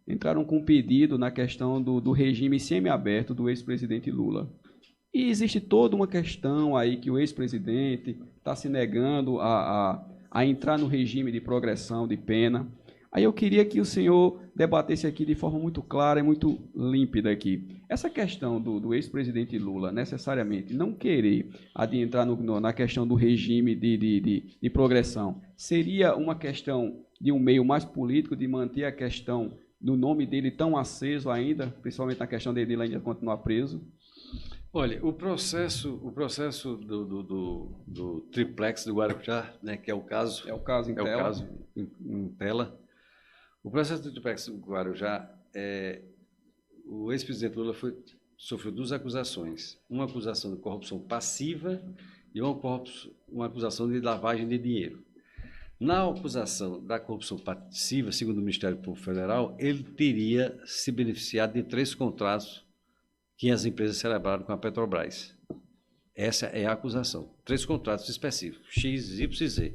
entraram com um pedido na questão do regime semiaberto do ex-presidente Lula. E existe toda uma questão aí que o ex-presidente está se negando a entrar no regime de progressão de pena. Aí eu queria que o senhor debatesse aqui de forma muito clara e muito límpida aqui. Essa questão do ex-presidente Lula, necessariamente, não querer adentrar na questão do regime de progressão, seria uma questão de um meio mais político, de manter a questão do nome dele tão aceso ainda, principalmente na questão dele ainda continuar preso? Olha, o processo do triplex do Guarujá, né, que é o caso em tela. O processo do triplex do Guarujá, o ex-presidente Lula sofreu 2 acusações. Uma acusação de corrupção passiva e uma acusação de lavagem de dinheiro. Na acusação da corrupção passiva, segundo o Ministério Público Federal, ele teria se beneficiado de 3 contratos que as empresas celebraram com a Petrobras. Essa é a acusação. 3 contratos específicos, X, Y e Z.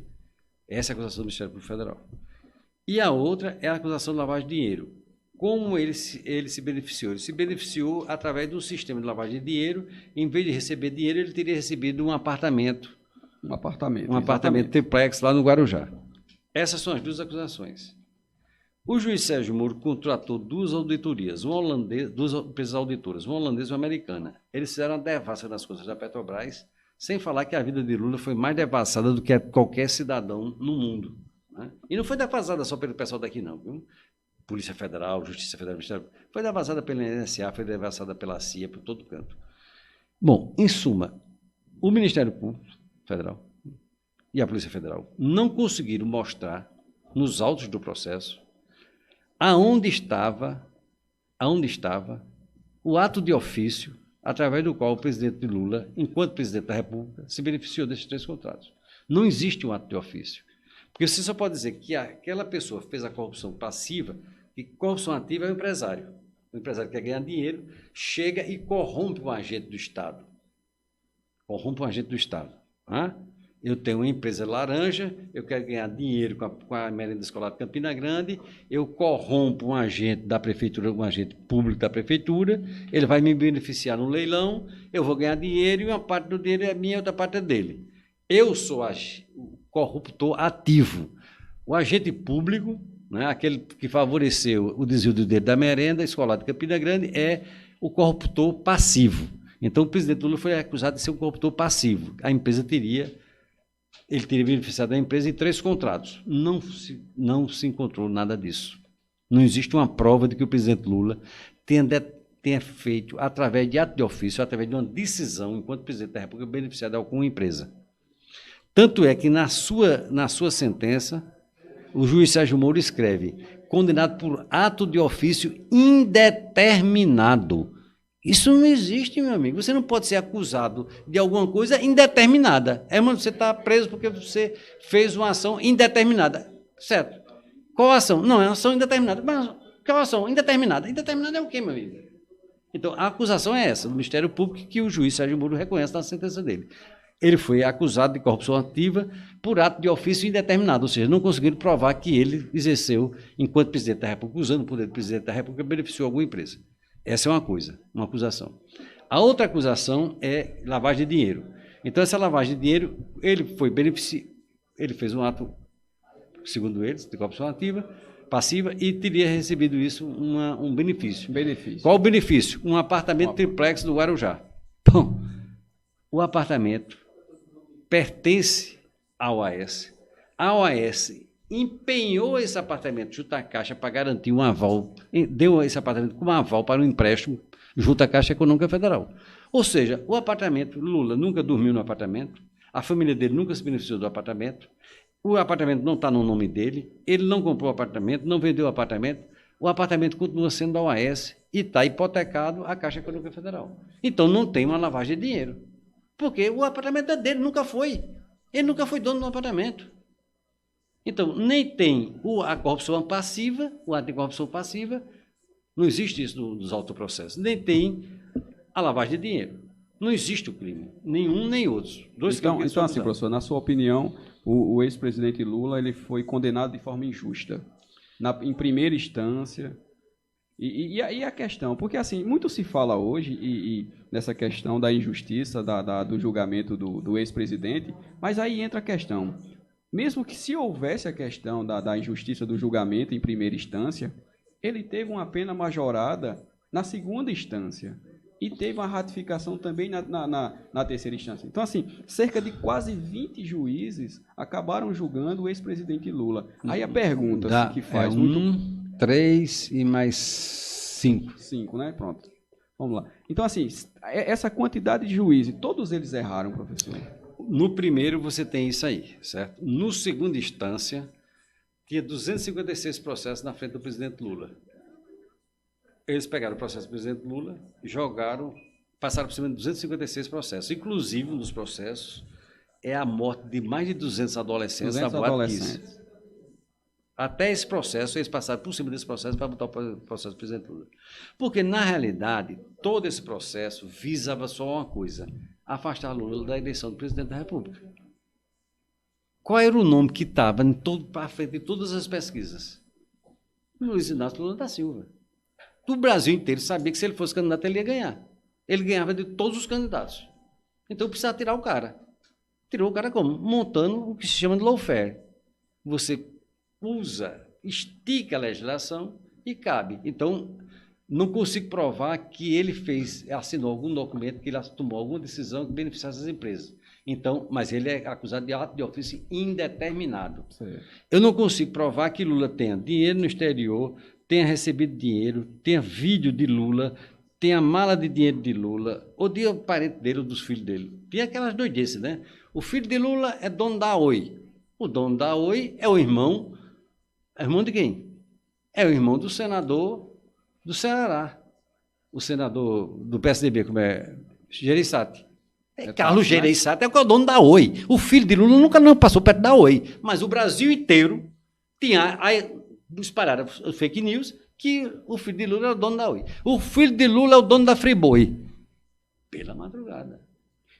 Essa é a acusação do Ministério Público Federal. E a outra é a acusação de lavagem de dinheiro. Como ele se beneficiou? Ele se beneficiou através do sistema de lavagem de dinheiro. Em vez de receber dinheiro, ele teria recebido um apartamento triplex lá no Guarujá. Essas são as 2 acusações. O juiz Sérgio Moro contratou 2 auditorias, 2 empresas auditoras, uma holandesa e uma americana. Eles fizeram a devassa das contas da Petrobras, sem falar que a vida de Lula foi mais devassada do que qualquer cidadão no mundo. Né? E não foi devassada só pelo pessoal daqui, não. Viu? Polícia Federal, Justiça Federal, foi devassada pela NSA, foi devassada pela CIA, por todo canto. Bom, em suma, o Ministério Público Federal e a Polícia Federal não conseguiram mostrar nos autos do processo aonde estava o ato de ofício através do qual o presidente Lula, enquanto presidente da República, se beneficiou desses 3 contratos. Não existe um ato de ofício. Porque você só pode dizer que aquela pessoa fez a corrupção passiva, e corrupção ativa é o empresário. O empresário quer ganhar dinheiro, chega e corrompe um agente do Estado. Eu tenho uma empresa laranja, eu quero ganhar dinheiro com a merenda escolar de Campina Grande, eu corrompo um agente da prefeitura, um agente público da prefeitura, ele vai me beneficiar no leilão, eu vou ganhar dinheiro e uma parte do dinheiro é minha e outra parte é dele. Eu sou o corruptor ativo. O agente público, né, aquele que favoreceu o desvio do dinheiro da merenda escolar de Campina Grande, é o corruptor passivo. Então, o presidente Lula foi acusado de ser um corruptor passivo. Ele teria beneficiado da empresa em 3 contratos. Não se encontrou nada disso. Não existe uma prova de que o presidente Lula tenha feito, através de ato de ofício, através de uma decisão, enquanto presidente da República, beneficiado de alguma empresa. Tanto é que, na sua sentença, o juiz Sérgio Moro escreve: condenado por ato de ofício indeterminado. Isso não existe, meu amigo. Você não pode ser acusado de alguma coisa indeterminada. Você está preso porque você fez uma ação indeterminada. Certo? Qual ação? Não, é uma ação indeterminada. Mas qual ação? Indeterminada. Indeterminada é o quê, meu amigo? Então, a acusação é essa, do Ministério Público, que o juiz Sérgio Moro reconhece na sentença dele. Ele foi acusado de corrupção ativa por ato de ofício indeterminado, ou seja, não conseguiram provar que ele exerceu, enquanto presidente da República, usando o poder do presidente da República, beneficiou alguma empresa. Essa é uma coisa, uma acusação. A outra acusação é lavagem de dinheiro. Então, essa lavagem de dinheiro, ele fez um ato, segundo eles, de corrupção ativa, passiva, e teria recebido isso um benefício. Qual o benefício? Um apartamento triplex do Guarujá. Bom, o apartamento pertence à OAS. A OAS empenhou esse apartamento junto à Caixa para garantir um aval, deu esse apartamento como aval para um empréstimo junto à Caixa Econômica Federal. Ou seja, o apartamento, Lula nunca dormiu no apartamento, a família dele nunca se beneficiou do apartamento, o apartamento não está no nome dele, ele não comprou o apartamento, não vendeu o apartamento continua sendo da OAS e está hipotecado a Caixa Econômica Federal. Então não tem uma lavagem de dinheiro. Porque o apartamento é dele, nunca foi. Ele nunca foi dono do apartamento. Então, nem tem a corrupção passiva, o anticorrupção passiva, não existe isso nos autoprocessos, nem tem a lavagem de dinheiro. Não existe o crime, nenhum nem outros. Então assim, professor, na sua opinião, o ex-presidente Lula ele foi condenado de forma injusta, em primeira instância. E aí a questão, porque assim, muito se fala hoje e nessa questão da injustiça do julgamento do ex-presidente, mas aí entra a questão, mesmo que se houvesse a questão da injustiça do julgamento em primeira instância, ele teve uma pena majorada na segunda instância e teve uma ratificação também na terceira instância. Então, assim, cerca de quase 20 juízes acabaram julgando o ex-presidente Lula. Aí a pergunta que faz... 3 e mais 5. 5, né? Pronto. Vamos lá. Então, assim, essa quantidade de juízes, todos eles erraram, professor? No primeiro você tem isso aí, certo? No segunda instância, tinha 256 processos na frente do presidente Lula. Eles pegaram o processo do presidente Lula, passaram por cima de 256 processos. Inclusive, um dos processos é a morte de mais de 200 adolescentes na Boate Kiss. Até esse processo, eles passaram por cima desse processo para botar o processo do presidente Lula. Porque, na realidade, todo esse processo visava só uma coisa: afastar Lula da eleição do presidente da República. Qual era o nome que estava para frente de todas as pesquisas? Luiz Inácio Lula da Silva. O Brasil inteiro sabia que se ele fosse candidato, ele ia ganhar. Ele ganhava de todos os candidatos. Então, precisava tirar o cara. Tirou o cara como? Montando o que se chama de lawfare. Você estica a legislação e cabe. Então, não consigo provar que ele assinou algum documento, que ele tomou alguma decisão que beneficiasse as empresas. Então, mas ele é acusado de ato de ofício indeterminado. Sim. Eu não consigo provar que Lula tenha dinheiro no exterior, tenha recebido dinheiro, tenha vídeo de Lula, tenha mala de dinheiro de Lula, ou de um parente dele ou dos filhos dele. Tem aquelas doidices, né? O filho de Lula é dono da Oi. O dono da Oi é o irmão. É irmão de quem? É o irmão do senador do Ceará. O senador do PSDB, como é? Gereissati. Carlos Gereissati é o dono da Oi. O filho de Lula nunca não passou perto da Oi. Mas o Brasil inteiro tinha espalhado fake news que o filho de Lula era o dono da Oi. O filho de Lula é o dono da Friboi. Pela madrugada.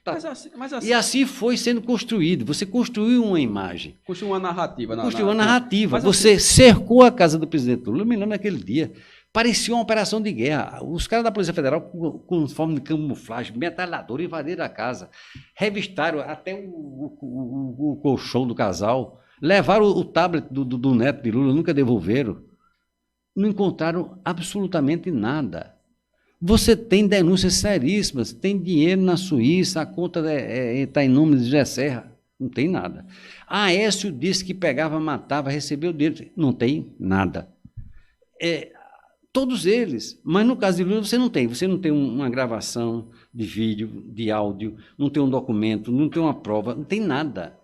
Tá. Mas assim, e assim foi sendo construído. Você construiu uma imagem. Construiu uma narrativa. Construiu uma narrativa. Você cercou a casa do presidente Lula. Eu me lembro naquele dia. Parecia uma operação de guerra. Os caras da Polícia Federal, com forma de camuflagem, metralhador, invadiram a casa. Revistaram até o colchão do casal. Levaram o tablet do neto de Lula, nunca devolveram. Não encontraram absolutamente nada. Você tem denúncias seríssimas, tem dinheiro na Suíça, a conta está em nome de José Serra, não tem nada. Aécio disse que pegava, matava, recebeu dinheiro, não tem nada. Todos eles, mas no caso de Lula você não tem uma gravação de vídeo, de áudio, não tem um documento, não tem uma prova, não tem nada.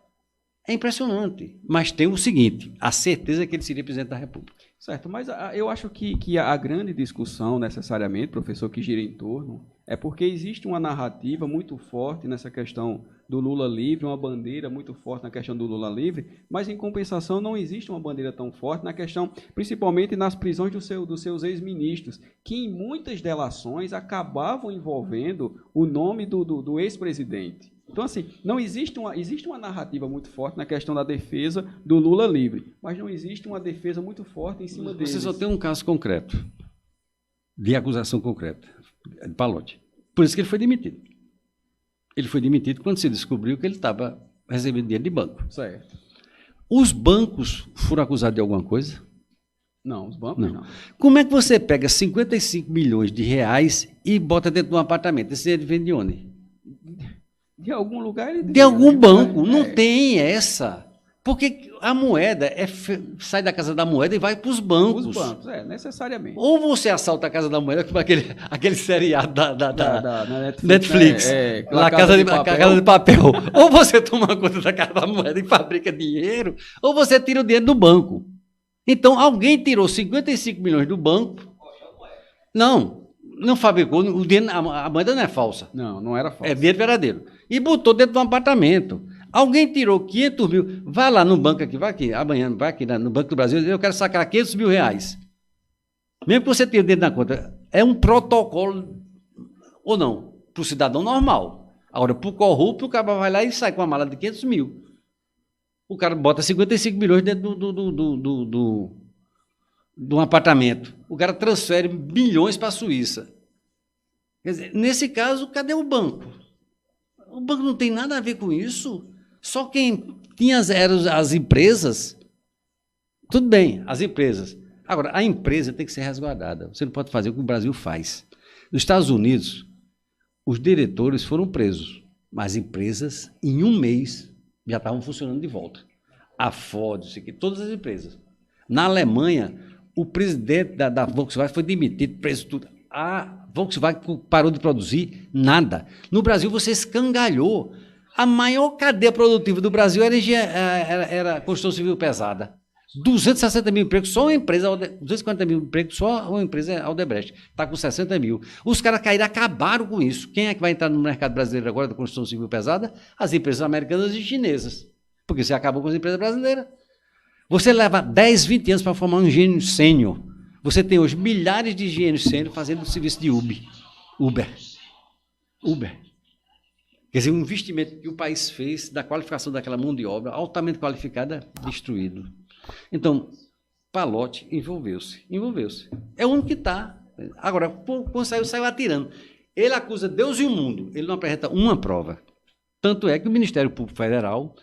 É impressionante, mas tem o seguinte, a certeza que ele seria presidente da República. Certo, mas eu acho que a grande discussão, necessariamente, professor, que gira em torno, é porque existe uma narrativa muito forte nessa questão do Lula livre, uma bandeira muito forte na questão do Lula livre, mas, em compensação, não existe uma bandeira tão forte na questão, principalmente nas prisões dos seus ex-ministros, que, em muitas delações, acabavam envolvendo o nome do ex-presidente. Então, assim, existe uma narrativa muito forte na questão da defesa do Lula livre, mas não existe uma defesa muito forte em cima deles. Você só tem um caso concreto, de acusação concreta, de Palotti. Por isso que ele foi demitido. Ele foi demitido quando se descobriu que ele estava recebendo dinheiro de banco. Certo. Os bancos foram acusados de alguma coisa? Não, os bancos não. Como é que você pega 55 milhões de reais e bota dentro de um apartamento? Esse dinheiro vem de onde? De algum lugar ele de algum banco. Não tem essa. Porque a moeda sai da casa da moeda e vai para os bancos. Os bancos, necessariamente. Ou você assalta a casa da moeda, como aquele seriado da Netflix, La Casa de Papel. Ou você toma conta da casa da moeda e fabrica dinheiro, ou você tira o dinheiro do banco. Então, alguém tirou 55 milhões do banco, Não fabricou, o dinheiro, a moeda não é falsa. Não era falso. É dinheiro verdadeiro. E botou dentro de um apartamento. Alguém tirou 500 mil. Vai lá no banco aqui, amanhã, vai aqui no Banco do Brasil, eu quero sacar 500 mil reais. Mesmo que você tenha dentro da conta, é um protocolo, ou não, para o cidadão normal. Agora, para o corrupto, o cara vai lá e sai com uma mala de 500 mil. O cara bota 55 milhões dentro de um apartamento. O cara transfere bilhões para a Suíça. Quer dizer, nesse caso, cadê o banco? O banco não tem nada a ver com isso. Só quem tinha as empresas. Tudo bem, as empresas. Agora, a empresa tem que ser resguardada. Você não pode fazer o que o Brasil faz. Nos Estados Unidos, os diretores foram presos, mas empresas, em um mês, já estavam funcionando de volta. A Ford, todas as empresas. Na Alemanha, o presidente da Volkswagen foi demitido, preso tudo. A Volkswagen parou de produzir nada. No Brasil, você escangalhou. A maior cadeia produtiva do Brasil era a construção civil pesada. 260 mil empregos, só uma empresa, 250 mil empregos, só uma empresa Aldebrecht. Está com 60 mil. Os caras caíram, acabaram com isso. Quem é que vai entrar no mercado brasileiro agora da construção civil pesada? As empresas americanas e chinesas. Porque você acabou com as empresas brasileiras. Você leva 10, 20 anos para formar um engenheiro sênior. Você tem hoje milhares de engenheiros sênior fazendo serviço de Uber. Quer dizer, um investimento que o país fez da qualificação daquela mão de obra altamente qualificada, destruído. Então, Pallotti envolveu-se. É o único que está. Agora, quando saiu atirando. Ele acusa Deus e o mundo. Ele não apresenta uma prova. Tanto é que o Ministério Público Federal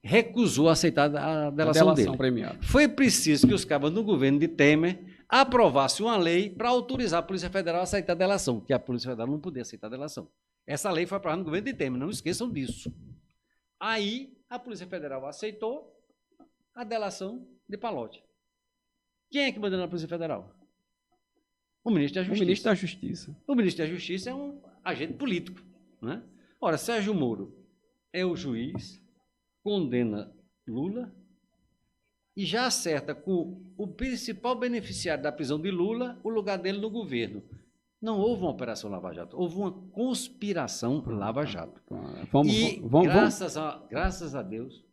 recusou aceitar a delação dele. Premiada. Foi preciso que os cabas no governo de Temer aprovassem uma lei para autorizar a Polícia Federal a aceitar a delação, que a Polícia Federal não podia aceitar a delação. Essa lei foi aprovada no governo de Temer, não esqueçam disso. Aí, a Polícia Federal aceitou a delação de Pallotti. Quem é que manda na Polícia Federal? O ministro da Justiça. O ministro da Justiça é um agente político, né? Ora, Sérgio Moro é o juiz, condena Lula e já acerta com o principal beneficiário da prisão de Lula o lugar dele no governo. Não houve uma operação Lava Jato, houve uma conspiração Lava Jato. Graças a Deus,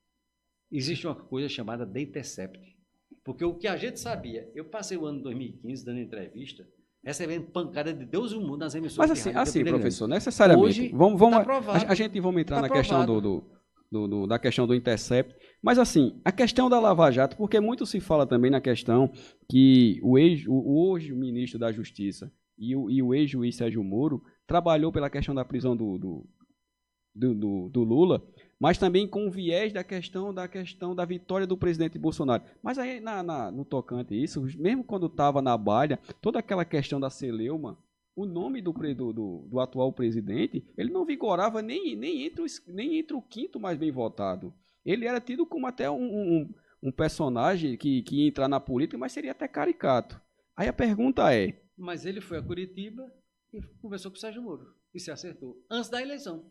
existe uma coisa chamada The Intercept. Porque o que a gente sabia, eu passei o ano 2015 dando entrevista, recebendo pancada de Deus e o mundo nas emissões. Mas assim professor, necessariamente. Hoje, vamos tá a gente vamos entrar na questão da questão do Intercept. Mas assim, a questão da Lava Jato, porque muito se fala também na questão que hoje o ministro da Justiça e o ex-juiz Sérgio Moro trabalhou pela questão da prisão do Lula, mas também com o viés da questão da vitória do presidente Bolsonaro. Mas aí, no tocante a isso, mesmo quando estava na balha, toda aquela questão da celeuma, o nome do atual presidente, ele não vigorava nem entre o quinto mais bem votado. Ele era tido como até um personagem que ia entrar na política, mas seria até caricato. Aí a pergunta é... Mas ele foi a Curitiba e conversou com o Sérgio Moro e se acertou antes da eleição.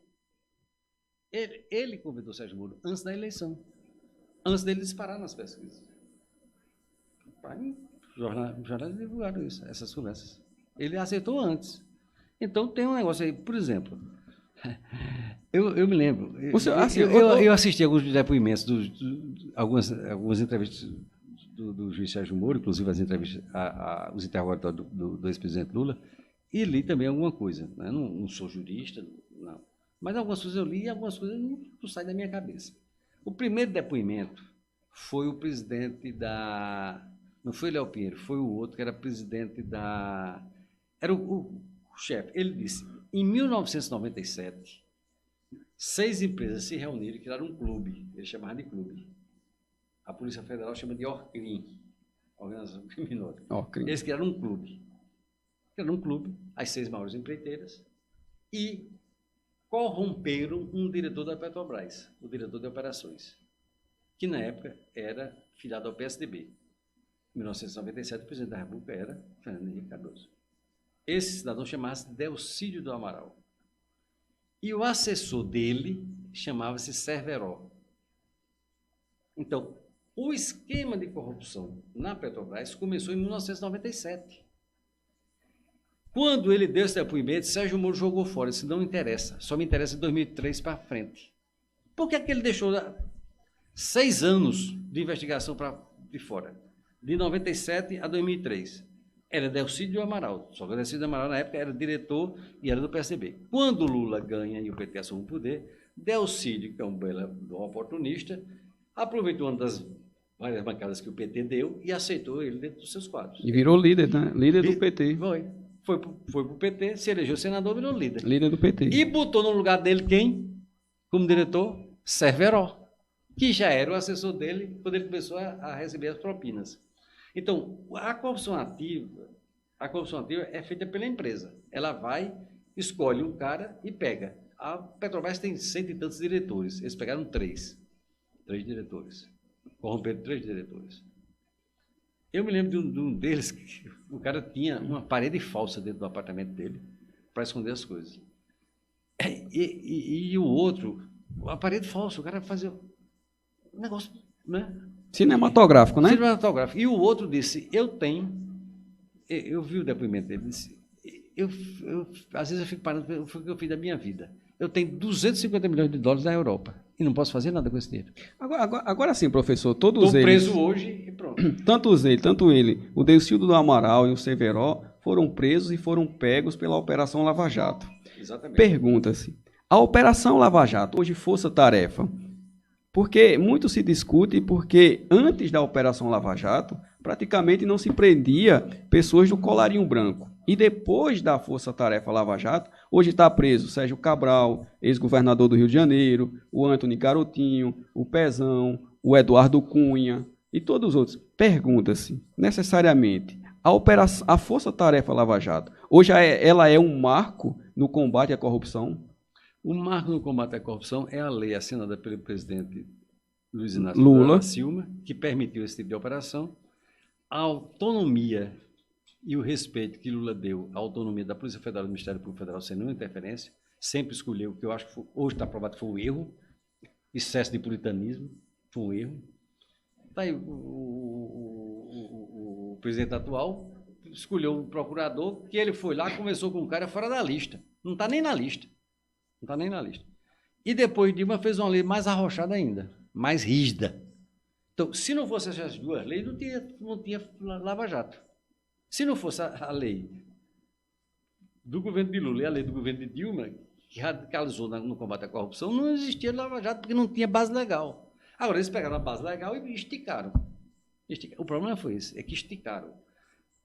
Ele convidou o Sérgio Moro antes da eleição, antes dele disparar nas pesquisas. Jornais divulgaram isso, essas conversas. Ele aceitou antes. Então tem um negócio aí, por exemplo, eu me lembro, eu assisti alguns depoimentos, algumas entrevistas do juiz Sérgio Moro, inclusive as entrevistas, os interrogatórios do ex-presidente Lula, e li também alguma coisa. Né? Não sou jurista, não. Mas algumas coisas eu li e algumas coisas não saem da minha cabeça. O primeiro depoimento foi o presidente da... Não foi Léo Pinheiro, foi o outro que era presidente da... Era o chefe. Ele disse, em 1997, 6 empresas se reuniram e criaram um clube. Ele chamava de clube. A Polícia Federal chama de ORCRIM, Organização Criminosa. Eles criaram um clube. As 6 maiores empreiteiras, e corromperam um diretor da Petrobras, o diretor de operações, que na época era filiado ao PSDB. Em 1997, o presidente da República era Fernando Henrique Cardoso. Esse cidadão chamava-se Delcídio do Amaral. E o assessor dele chamava-se Cerveró. Então, o esquema de corrupção na Petrobras começou em 1997. Quando ele deu esse depoimento, Sérgio Moro jogou fora. Isso não interessa. Só me interessa de 2003 para frente. Por que é que ele deixou 6 anos de investigação de fora? De 97 a 2003. Era Delcídio Amaral. Só que Delcídio Amaral, na época, era diretor e era do PSDB. Quando Lula ganha e o PT assume o poder, Delcídio, que é um belo oportunista, aproveitou uma das várias bancadas que o PT deu e aceitou ele dentro dos seus quadros. E virou líder, né? Líder do PT. Foi para o PT, se elegeu senador, virou líder. Líder do PT. E botou no lugar dele quem? Como diretor? Cerveró, que já era o assessor dele quando ele começou a receber as propinas. Então, a corrupção ativa é feita pela empresa. Ela vai, escolhe um cara e pega. A Petrobras tem 100 e tantos diretores. Eles pegaram 3 diretores. Corromperam 3 diretores. Eu me lembro de um deles, que o cara tinha uma parede falsa dentro do apartamento dele para esconder as coisas. E o outro, a parede falsa, o cara fazia um negócio, né? Cinematográfico, né? Cinematográfico. E o outro disse, eu vi o depoimento dele, disse, às vezes eu fico parando, foi o que eu fiz da minha vida. Eu tenho 250 milhões de dólares na Europa e não posso fazer nada com esse dinheiro. Agora sim, professor, todos Estou eles... preso hoje e pronto. Tanto ele, o Delcídio do Amaral e o Cerveró foram presos e foram pegos pela Operação Lava Jato. Exatamente. Pergunta-se, a Operação Lava Jato, hoje força-tarefa, porque muito se discute porque antes da Operação Lava Jato, praticamente não se prendia pessoas do colarinho branco. E depois da Força-Tarefa Lava Jato, hoje está preso Sérgio Cabral, ex-governador do Rio de Janeiro, o Antony Garotinho, o Pezão, o Eduardo Cunha e todos os outros. Pergunta-se, necessariamente, a Força-Tarefa Lava Jato, hoje ela é um marco no combate à corrupção? O marco no combate à corrupção é a lei assinada pelo presidente Luiz Inácio Lula da Silva, que permitiu esse tipo de operação. A autonomia e o respeito que Lula deu à autonomia da Polícia Federal e do Ministério Público Federal sem nenhuma interferência, sempre escolheu o que eu acho que hoje está provado que foi um erro, excesso de puritanismo, foi um erro. Está aí o presidente atual escolheu um procurador que ele foi lá, começou com um cara fora da lista, não está nem na lista. Não está nem na lista. E depois Dilma fez uma lei mais arrochada ainda, mais rígida. Então, se não fosse essas 2 leis, não tinha Lava Jato. Se não fosse a lei do governo de Lula e a lei do governo de Dilma, que radicalizou no combate à corrupção, não existia Lava Jato, porque não tinha base legal. Agora, eles pegaram a base legal e esticaram. O problema foi esse, é que esticaram.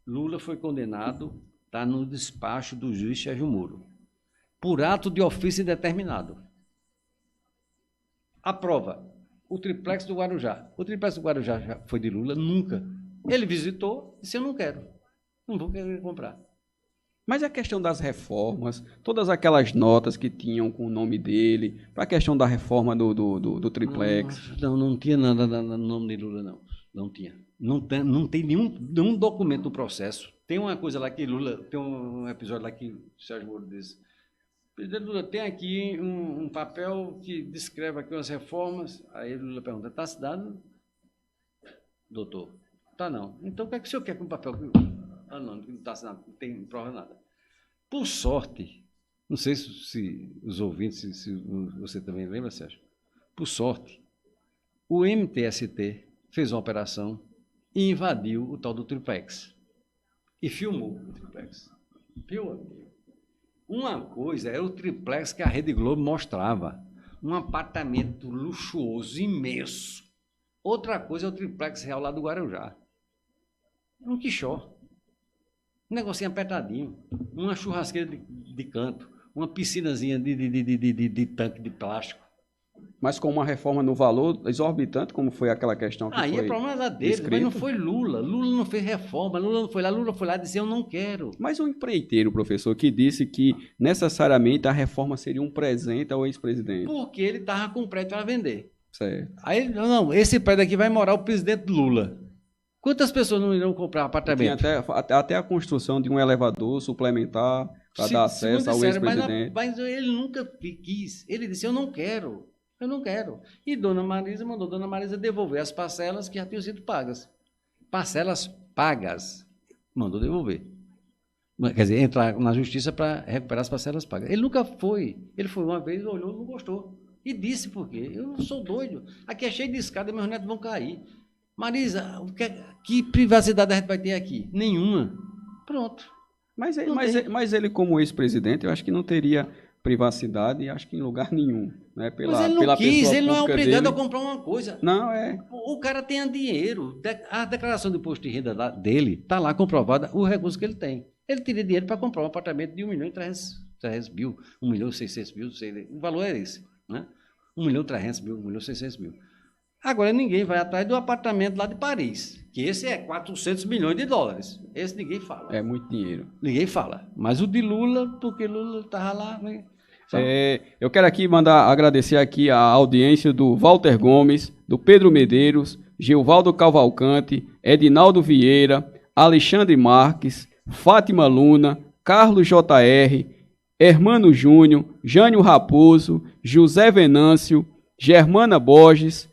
Lula foi condenado, está no despacho do juiz Sérgio Moro, por ato de ofício indeterminado. A prova, o triplex do Guarujá. O triplex do Guarujá já foi de Lula? Nunca. Ele visitou e disse, eu não quero. Não vou querer comprar. Mas a questão das reformas, todas aquelas notas que tinham com o nome dele, para a questão da reforma do triplex. Não tinha nada no nome de Lula, não. Não tinha. Não tem nenhum documento no processo. Tem uma coisa lá que Lula, tem um episódio lá que o Sérgio Moro disse, presidente Lula, tem aqui um papel que descreve aqui umas reformas. Aí Lula pergunta, está assinado, doutor? Tá não. Então o que é que o senhor quer com o papel? Não está assinado, não tem prova nada. Por sorte, não sei se os ouvintes, se você também lembra, Sérgio, por sorte, o MTST fez uma operação e invadiu o tal do triplex. E filmou o triplex. Viu? Uma coisa era o triplex que a Rede Globo mostrava, um apartamento luxuoso, imenso. Outra coisa é o triplex real lá do Guarujá. Um quichó. Um negocinho apertadinho. Uma churrasqueira de canto. Uma piscinazinha de tanque de plástico. Mas com uma reforma no valor exorbitante, como foi aquela questão que aí foi é problema da dele, descrito. mas não foi Lula. Lula não fez reforma, Lula foi lá e disse, eu não quero. Mas o empreiteiro, professor, que disse que necessariamente a reforma seria um presente ao ex-presidente. Porque ele estava com prédio para vender. Certo. Aí, não, esse prédio aqui vai morar o presidente Lula. Quantas pessoas não irão comprar apartamento? Tinha até a construção de um elevador suplementar para dar acesso ao ex-presidente. Mas ele nunca quis. Ele disse, eu não quero. Eu não quero. E Dona Marisa mandou Dona Marisa devolver as parcelas que já tinham sido pagas. Parcelas pagas. Mandou devolver. Quer dizer, entrar na justiça para recuperar as parcelas pagas. Ele nunca foi. Ele foi uma vez, olhou, não gostou. E disse por quê. Eu não sou doido. Aqui é cheio de escada, meus netos vão cair. Marisa, que privacidade a gente vai ter aqui? Nenhuma. Pronto. Mas ele, como ex-presidente, eu acho que não teria privacidade, acho que em lugar nenhum. Né? Mas ele não quis, ele não é obrigado dele. a comprar uma coisa. Não, é. O cara tem dinheiro. A declaração de imposto de renda dele está lá comprovada o recurso que ele tem. Ele teria dinheiro para comprar um apartamento de 1.300.000, 1.600.000, sei, o valor é esse, né? 1.300.000, 1.600.000. Agora ninguém vai atrás do apartamento lá de Paris, que esse é 400 milhões de dólares. Esse ninguém fala. É muito dinheiro. Ninguém fala. Mas o de Lula, porque Lula estava lá, né? Eu quero aqui agradecer aqui a audiência do Walter Gomes, do Pedro Medeiros, Gilvaldo Cavalcante, Edinaldo Vieira, Alexandre Marques, Fátima Luna, Carlos J.R., Hermano Júnior, Jânio Raposo, José Venâncio, Germana Borges,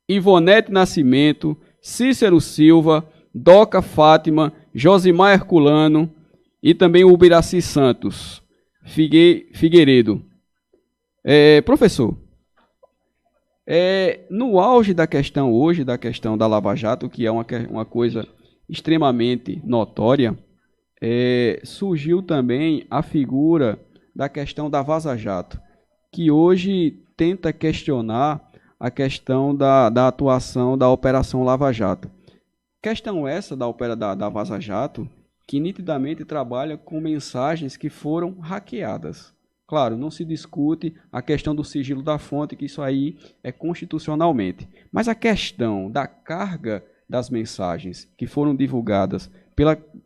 Ivonete Nascimento, Cícero Silva, Doca Fátima, Josimar Herculano e também o Ubiraci Santos Figueiredo. Professor, no auge da questão hoje, da questão da Lava Jato, que é uma coisa extremamente notória, surgiu também a figura da questão da Vaza Jato, que hoje tenta questionar a questão da atuação da Operação Lava Jato. Questão essa da Vaza Jato, que nitidamente trabalha com mensagens que foram hackeadas. Claro, não se discute a questão do sigilo da fonte, que isso aí é constitucionalmente. Mas a questão da carga das mensagens que foram divulgadas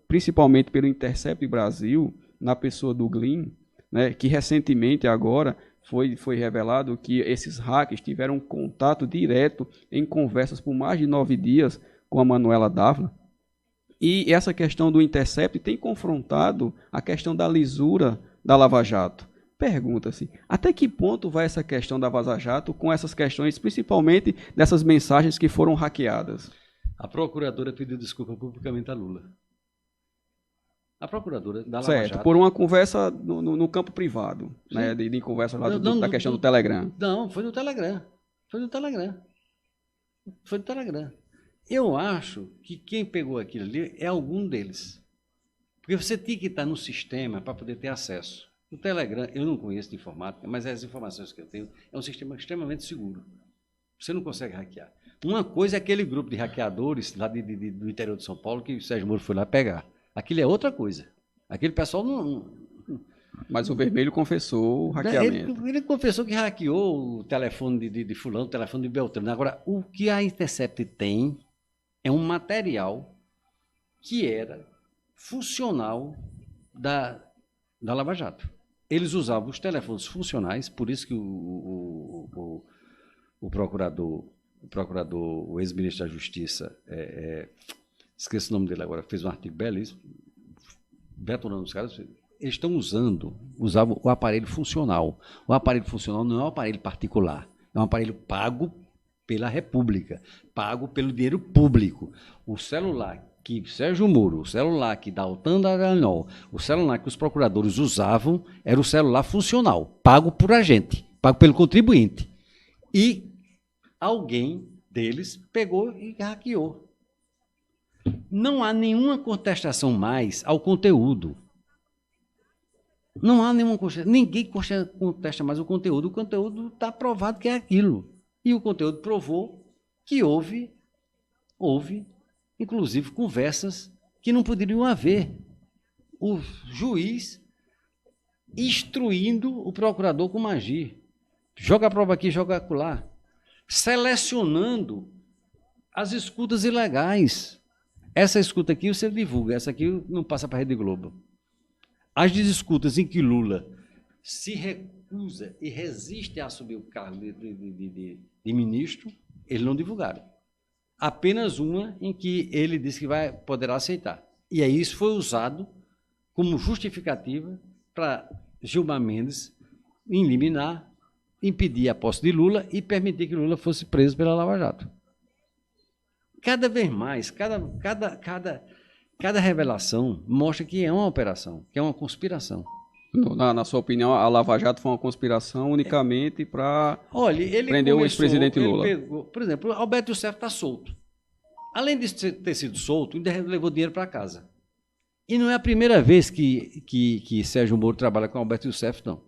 principalmente pelo Intercept Brasil, na pessoa do Glyn, né, que recentemente agora foi revelado que esses hackers tiveram contato direto em conversas por mais de 9 dias com a Manuela Dávila. E essa questão do Intercept tem confrontado a questão da lisura da Lava Jato. Pergunta-se, até que ponto vai essa questão da Vaza Jato com essas questões, principalmente dessas mensagens que foram hackeadas? A procuradora pediu desculpa publicamente a Lula. A procuradora da Lava Certo, Jato, por uma conversa no campo privado, né, de conversa lá da questão do Telegram. Não, foi no Telegram. Foi no Telegram. Eu acho que quem pegou aquilo ali é algum deles. Porque você tem que estar no sistema para poder ter acesso. O Telegram, eu não conheço de informática, mas as informações que eu tenho, é um sistema extremamente seguro. Você não consegue hackear. Uma coisa é aquele grupo de hackeadores lá do interior de São Paulo que o Sérgio Moro foi lá pegar. Aquilo é outra coisa. Aquele pessoal não... Mas o Vermelho confessou o hackeamento. Ele confessou que hackeou o telefone de fulano, o telefone de Beltrano. Agora, o que a Intercept tem é um material que era funcional da Lava Jato. Eles usavam os telefones funcionais, por isso que o procurador, o ex-ministro da Justiça, esqueci o nome dele agora, fez um artigo belíssimo, detonando os caras. Eles usavam o aparelho funcional. O aparelho funcional não é um aparelho particular, é um aparelho pago pela República, pago pelo dinheiro público. O celular que Sérgio Moro, o celular que Daltan Dallagnol, o celular que os procuradores usavam, era o celular funcional, pago por a gente, pago pelo contribuinte. E alguém deles pegou e hackeou. Não há nenhuma contestação mais ao conteúdo. Não há nenhuma contestação. Ninguém contesta mais o conteúdo. O conteúdo está provado que é aquilo. E o conteúdo provou que houve, inclusive, conversas que não poderiam haver. O juiz instruindo o procurador como agir. Joga a prova aqui, joga acolá. Selecionando as escutas ilegais. Essa escuta aqui você divulga, essa aqui não passa para a Rede Globo. As escutas em que Lula se recusa e resiste a assumir o cargo de ministro, eles não divulgaram. Apenas uma em que ele disse que poderá aceitar. E aí isso foi usado como justificativa para Gilmar Mendes eliminar, impedir a posse de Lula e permitir que Lula fosse preso pela Lava Jato. Cada vez mais, cada cada revelação mostra que é uma operação, que é uma conspiração. Na sua opinião, a Lava Jato foi uma conspiração unicamente para prender o ex-presidente Lula? Por exemplo, Alberto Youssef está solto. Além de ter sido solto, ainda levou dinheiro para casa. E não é a primeira vez que Sérgio Moro trabalha com Alberto Youssef, não.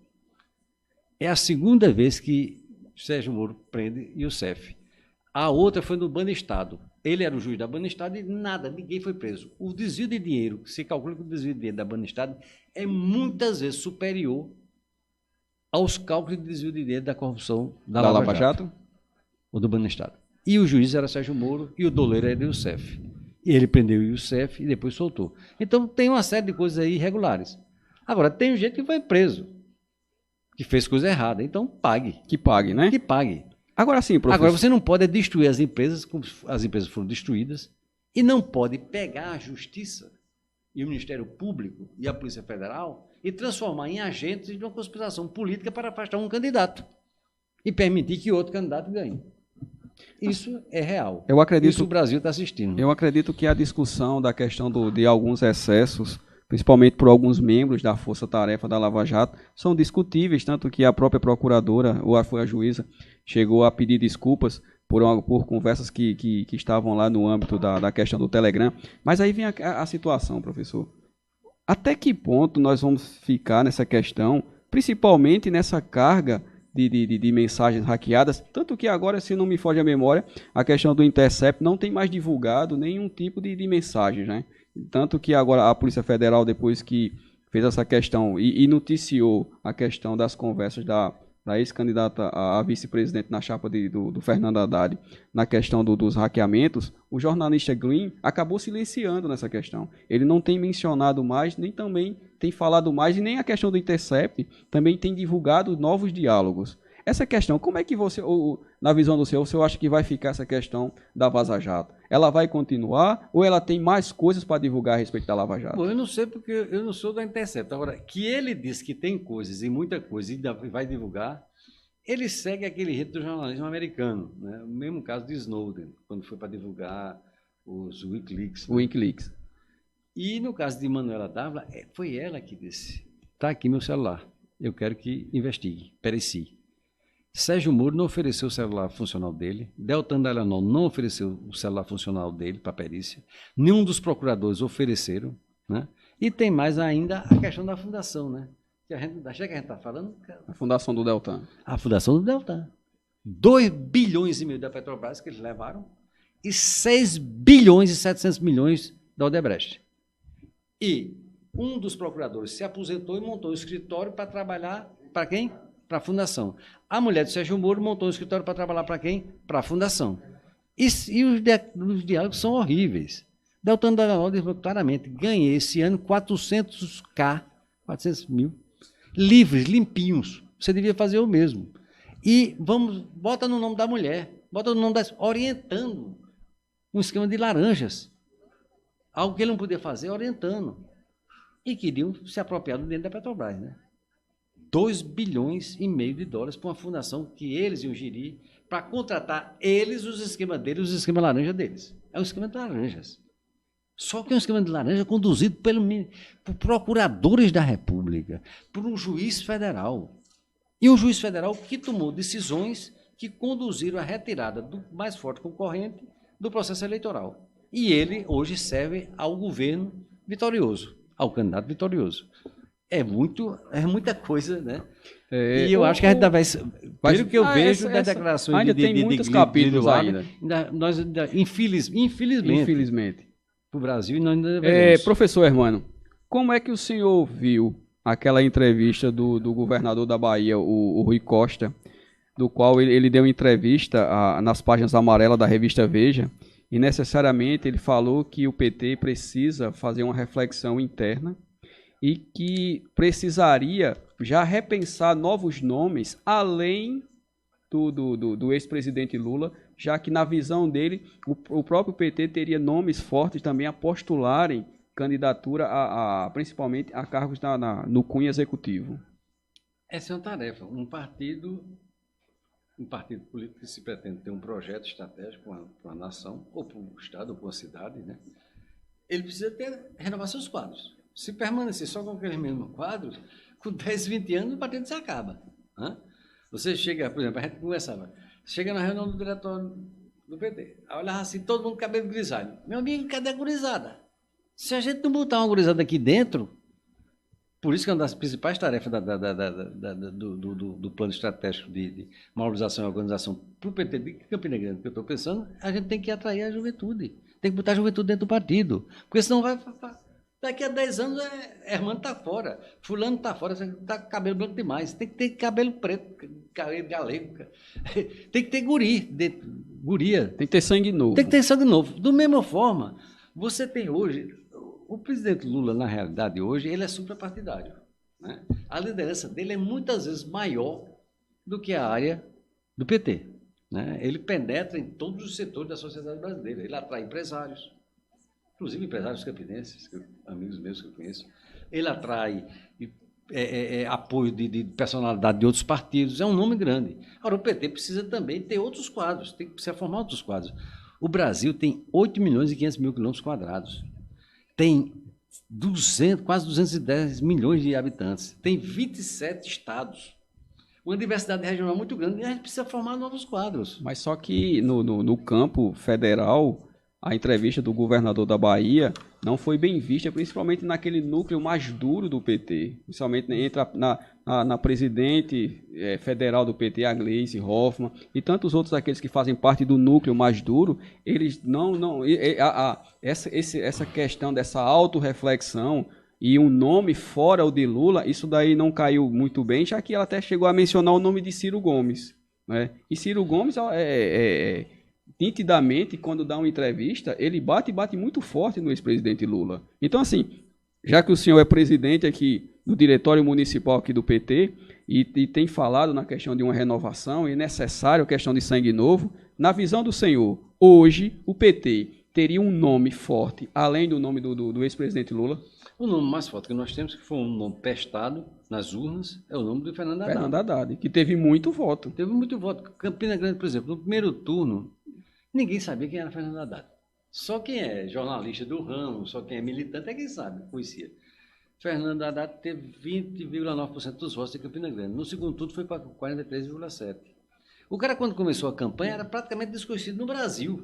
É a segunda vez que Sérgio Moro prende Youssef. A outra foi no Banestado. Ele era o juiz da Banestado e ninguém foi preso. O desvio de dinheiro, se calcula que o desvio de dinheiro da Banestado é muitas vezes superior aos cálculos de desvio de dinheiro da corrupção da Lava Jato ou do Banestado. E o juiz era Sérgio Moro e o doleiro era Youssef. E ele prendeu o Youssef e depois soltou. Então tem uma série de coisas aí irregulares. Agora, tem gente que foi preso, que fez coisa errada. Então pague. Que pague, né? Que pague. Agora sim, professor. Agora, você não pode destruir as empresas, como as empresas foram destruídas, e não pode pegar a Justiça e o Ministério Público e a Polícia Federal e transformar em agentes de uma conspiração política para afastar um candidato e permitir que outro candidato ganhe. Isso é real. Eu acredito, isso o Brasil está assistindo. Eu acredito que a discussão da questão de alguns excessos, principalmente por alguns membros da força-tarefa da Lava Jato, são discutíveis, tanto que a própria procuradora, ou foi a juíza, chegou a pedir desculpas por conversas que estavam lá no âmbito da questão do Telegram. Mas aí vem a situação, professor. Até que ponto nós vamos ficar nessa questão, principalmente nessa carga de mensagens hackeadas, tanto que agora, se não me foge a memória, a questão do Intercept não tem mais divulgado nenhum tipo de mensagens, né? Tanto que agora a Polícia Federal, depois que fez essa questão e noticiou a questão das conversas da ex-candidata a vice-presidente na chapa do Fernando Haddad, na questão dos hackeamentos, o jornalista Green acabou silenciando nessa questão. Ele não tem mencionado mais, nem também tem falado mais, e nem a questão do Intercept também tem divulgado novos diálogos. Essa questão, como é que você, na visão do senhor, você acha que vai ficar essa questão da Vaza Jato? Ela vai continuar ou ela tem mais coisas para divulgar a respeito da Lava Jato? Bom, eu não sei porque eu não sou da Intercept. Agora, que ele diz que tem coisas e muita coisa e vai divulgar, ele segue aquele rito do jornalismo americano, né? O mesmo caso de Snowden, quando foi para divulgar os Wikileaks. O Wikileaks. E no caso de Manuela Dávila, foi ela que disse, está aqui meu celular, eu quero que investigue, pereci. Sérgio Moro não ofereceu o celular funcional dele, Deltan Dallagnol não ofereceu o celular funcional dele para perícia, nenhum dos procuradores ofereceram, né? E tem mais ainda a questão da fundação, né? Que a gente está falando. A fundação do Deltan. A fundação do Deltan. 2 bilhões e meio da Petrobras que eles levaram e 6 bilhões e 700 milhões da Odebrecht. E um dos procuradores se aposentou e montou um escritório para trabalhar para quem? Para a fundação. A mulher do Sérgio Moro montou um escritório para trabalhar para quem? Para a fundação. E os diálogos são horríveis. Deltan Dallagnol diz claramente, ganhei esse ano 400 mil, livres, limpinhos. Você devia fazer o mesmo. E bota no nome da mulher, bota no nome orientando um esquema de laranjas. Algo que ele não podia fazer, orientando. E queriam se apropriar do dinheiro da Petrobras, né? 2 bilhões e meio de dólares para uma fundação que eles iam gerir para contratar eles, os esquemas deles, os esquemas laranja deles. É um esquema de laranjas. Só que é um esquema de laranja conduzido por procuradores da República, por um juiz federal. E um juiz federal que tomou decisões que conduziram à retirada do mais forte concorrente do processo eleitoral. E ele hoje serve ao governo vitorioso, ao candidato vitorioso. É muita coisa, né? E eu acho que a gente vai... Pelo que eu vejo das declarações ainda tem muitos capítulos ainda. Nós infelizmente, para o Brasil, nós ainda devemos. Professor Hermano, como é que o senhor viu aquela entrevista do governador da Bahia, o Rui Costa, do qual ele deu entrevista nas páginas amarelas da revista Veja, e necessariamente ele falou que o PT precisa fazer uma reflexão interna e que precisaria já repensar novos nomes além do ex-presidente Lula, já que na visão dele o próprio PT teria nomes fortes também a postularem candidatura principalmente a cargos no cunho executivo. Essa é uma tarefa. Um partido político que se pretende ter um projeto estratégico para uma nação, ou para um estado, ou para uma cidade, né? ele precisa renovar seus quadros. Se permanecer só com aqueles mesmos quadros, com 10, 20 anos, o partido se acaba. Né? Você chega, por exemplo, a gente conversava, chega na reunião do diretório do PT, aí olhava assim, todo mundo com cabelo grisalho. Meu amigo, cadê a gurizada? Se a gente não botar uma gurizada aqui dentro, por isso que é uma das principais tarefas do plano estratégico de valorização e organização para o PT de Campina Grande, que eu estou pensando, a gente tem que atrair a juventude. Tem que botar a juventude dentro do partido. Porque senão vai... Daqui a 10 anos, Hermano está fora, fulano está fora, você está com cabelo branco demais. Tem que ter cabelo preto, cabelo galego. Tem que ter guria. Tem que ter sangue novo. Tem que ter sangue novo. Da mesma forma, você tem hoje... O presidente Lula, na realidade, hoje, ele é suprapartidário. Né? A liderança dele é muitas vezes maior do que a área do PT. Né? Ele penetra em todos os setores da sociedade brasileira. Ele atrai empresários, inclusive empresários campinenses, amigos meus que eu conheço. Ele atrai apoio de personalidade de outros partidos. É um nome grande. Agora, o PT precisa também ter outros quadros, precisa formar outros quadros. O Brasil tem 8 milhões e 500 mil quilômetros quadrados. Tem quase 210 milhões de habitantes, tem 27 estados, uma diversidade regional muito grande, e a gente precisa formar novos quadros. Mas só que no campo federal, a entrevista do governador da Bahia não foi bem vista, principalmente naquele núcleo mais duro do PT, principalmente entra na presidente federal do PT, a Gleisi Hoffmann, e tantos outros aqueles que fazem parte do núcleo mais duro, eles essa questão dessa autorreflexão e um nome fora o de Lula, isso daí não caiu muito bem, já que ela até chegou a mencionar o nome de Ciro Gomes. Né? E Ciro Gomes nitidamente, quando dá uma entrevista, ele bate muito forte no ex-presidente Lula. Então, assim, já que o senhor é presidente aqui do diretório municipal aqui do PT e tem falado na questão de uma renovação e necessário a questão de sangue novo, na visão do senhor, hoje o PT teria um nome forte, além do nome do ex-presidente Lula? O nome mais forte que nós temos, que foi um nome testado nas urnas, é o nome do Fernando Haddad. Fernando Haddad, que teve muito voto. Teve muito voto. Campina Grande, por exemplo, no primeiro turno, ninguém sabia quem era Fernando Haddad. Só quem é jornalista do ramo, só quem é militante é quem sabe, conhecia. Fernando Haddad teve 20,9% dos votos em Campina Grande. No segundo turno foi para 43,7%. O cara, quando começou a campanha, era praticamente desconhecido no Brasil.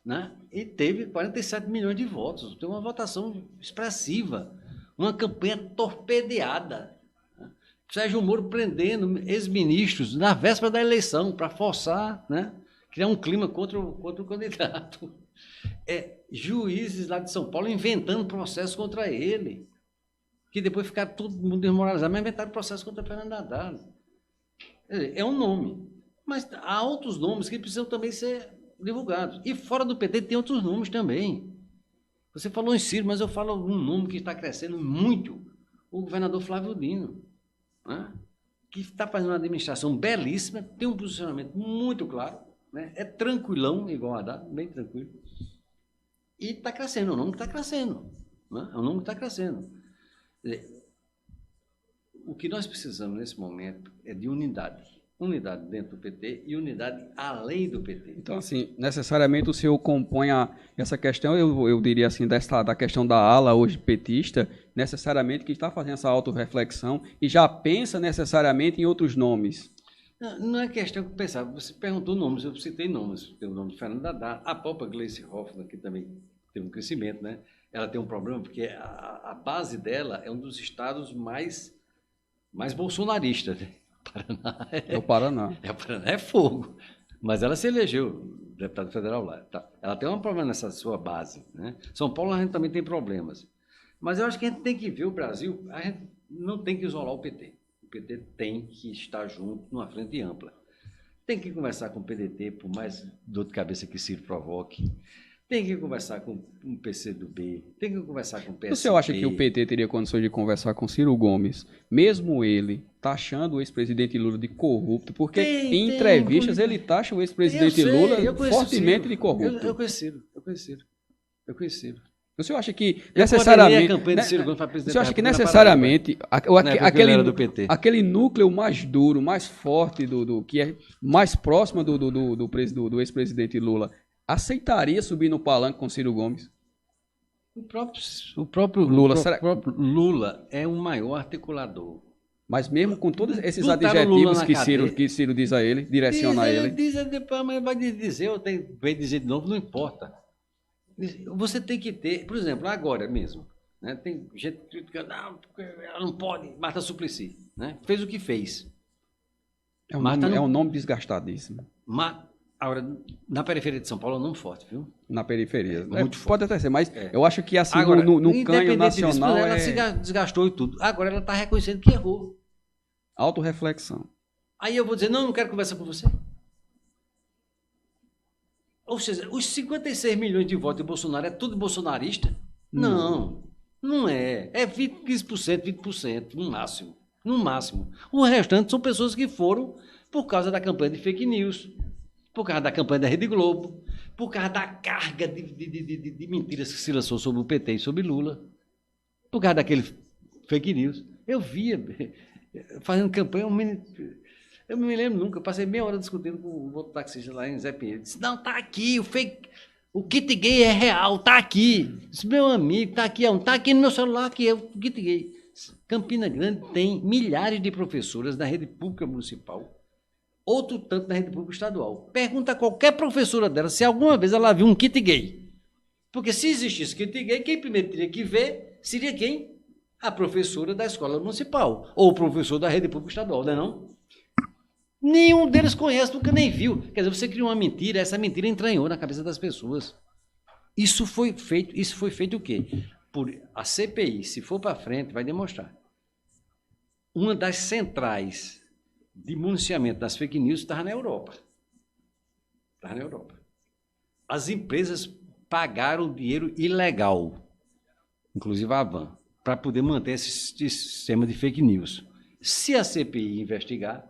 Né? E teve 47 milhões de votos. Tem uma votação expressiva. Uma campanha torpedeada. Né? Sérgio Moro prendendo ex-ministros na véspera da eleição para forçar, né? Criar um clima contra o candidato. Juízes lá de São Paulo inventando processo contra ele, que depois ficaram todo mundo desmoralizado, mas inventaram processo contra Fernando Haddad. É um nome, mas há outros nomes que precisam também ser divulgados. E fora do PT tem outros nomes também. Você falou em Ciro, mas eu falo um nome que está crescendo muito, o governador Flávio Dino, né? Que está fazendo uma administração belíssima, tem um posicionamento muito claro, né? É tranquilão, igual a Haddad, bem tranquilo. E está crescendo, é um nome que está crescendo. Né? É um nome que está crescendo. O que nós precisamos nesse momento é de unidade. Unidade dentro do PT e unidade além do PT. Então, assim, necessariamente o senhor compõe essa questão, eu diria assim, da questão da ala hoje petista, necessariamente que está fazendo essa autorreflexão e já pensa necessariamente em outros nomes. Não é questão de pensar. Você perguntou nomes, eu citei nomes. Tem o nome de Fernando Haddad, a própria Gleisi Hoffmann, que também tem um crescimento, né? Ela tem um problema porque a base dela é um dos estados mais bolsonaristas. Né? Paraná o Paraná. O Paraná é fogo. Mas ela se elegeu deputado federal lá. Tá? Ela tem um problema nessa sua base. Né? São Paulo a gente também tem problemas. Mas eu acho que a gente tem que ver o Brasil, a gente não tem que isolar o PT. O PT tem que estar junto numa frente ampla. Tem que conversar com o PDT, por mais dor de cabeça que Ciro provoque. Tem que conversar com o PCdoB. Tem que conversar com o PSB. Você acha que o PT teria condições de conversar com Ciro Gomes, mesmo ele taxando o ex-presidente Lula de corrupto? Porque em entrevistas ele taxa o ex-presidente Lula fortemente de corrupto. Eu conheci Ciro. O senhor acha que necessariamente, aquele núcleo mais duro, mais forte, que é mais próximo do ex-presidente Lula, aceitaria subir no palanque com Ciro Gomes? O próprio Lula, o próprio Lula é o maior articulador. Mas mesmo com todos esses Botaram o Lula adjetivos na que Ciro diz a ele, direciona a ele. Diz, depois amanhã vai dizer, ou vai dizer de novo, não importa. Você tem que ter, por exemplo, agora mesmo, né, tem gente criticando, não, porque ela não pode, Marta Suplicy, né, fez o que fez. É um nome desgastadíssimo. Agora, na periferia de São Paulo é um nome forte, viu? Na periferia. Muito forte. Pode até ser, mas eu acho que assim, agora, no canho nacional disso, ela se desgastou e tudo. Agora ela está reconhecendo que errou. Autorreflexão. Aí eu vou dizer, não quero conversar com você. Ou seja, os 56 milhões de votos de Bolsonaro é tudo bolsonarista? Não é. É 15%, 20%, no máximo. No máximo. O restante são pessoas que foram por causa da campanha de fake news, por causa da campanha da Rede Globo, por causa da carga de mentiras que se lançou sobre o PT e sobre Lula, por causa daquele fake news. Eu via, fazendo campanha, eu não me lembro nunca, eu passei meia hora discutindo com o outro taxista lá em Zé Pinheiro. Disse, não, tá aqui, o kit gay é real, tá aqui. Disse, meu amigo, tá aqui, tá aqui no meu celular, que é o kit gay. Campina Grande tem milhares de professoras da rede pública municipal, outro tanto na rede pública estadual. Pergunta a qualquer professora dela se alguma vez ela viu um kit gay. Porque se existisse kit gay, quem primeiro teria que ver seria quem? A professora da escola municipal, ou o professor da rede pública estadual, não é não? Nenhum deles conhece, nunca nem viu. Quer dizer, você criou uma mentira, essa mentira entranhou na cabeça das pessoas. Isso foi feito o quê? Por a CPI, se for para frente, vai demonstrar. Uma das centrais de municiamento das fake news estava na Europa. As empresas pagaram dinheiro ilegal, inclusive a Van, para poder manter esse sistema de fake news. Se a CPI investigar,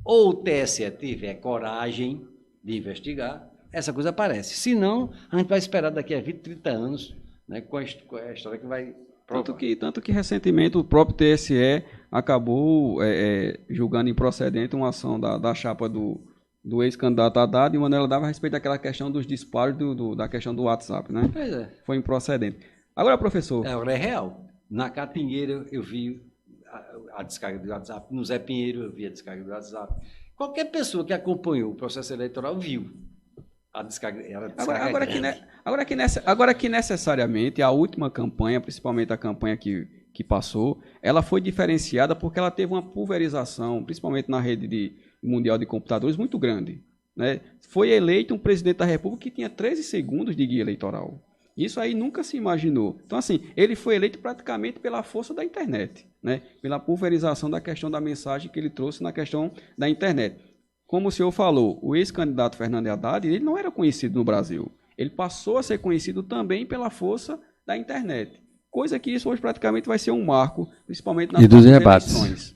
ou o TSE tiver coragem de investigar, essa coisa aparece. Se não, a gente vai esperar daqui a 20, 30 anos, né, com a história que vai provar. Tanto que recentemente o próprio TSE acabou julgando improcedente uma ação da chapa do ex-candidato Haddad e Manuela Dávila a respeito daquela questão dos disparos da questão do WhatsApp, né? Pois é. Foi improcedente. Agora, professor... Agora é real. Na Catingueira eu vi a descarga do WhatsApp, no Zé Pinheiro eu vi a descarga do WhatsApp. Qualquer pessoa que acompanhou o processo eleitoral viu a descarga. Agora que necessariamente a última campanha, principalmente a campanha que passou, ela foi diferenciada porque ela teve uma pulverização, principalmente na rede mundial de computadores, muito grande, né? Foi eleito um presidente da República que tinha 13 segundos de guia eleitoral. Isso aí nunca se imaginou. Então, assim, ele foi eleito praticamente pela força da internet, né? Pela pulverização da questão da mensagem que ele trouxe na questão da internet. Como o senhor falou, o ex-candidato Fernando Haddad, ele não era conhecido no Brasil. Ele passou a ser conhecido também pela força da internet. Coisa que isso hoje praticamente vai ser um marco, principalmente nas próximas eleições.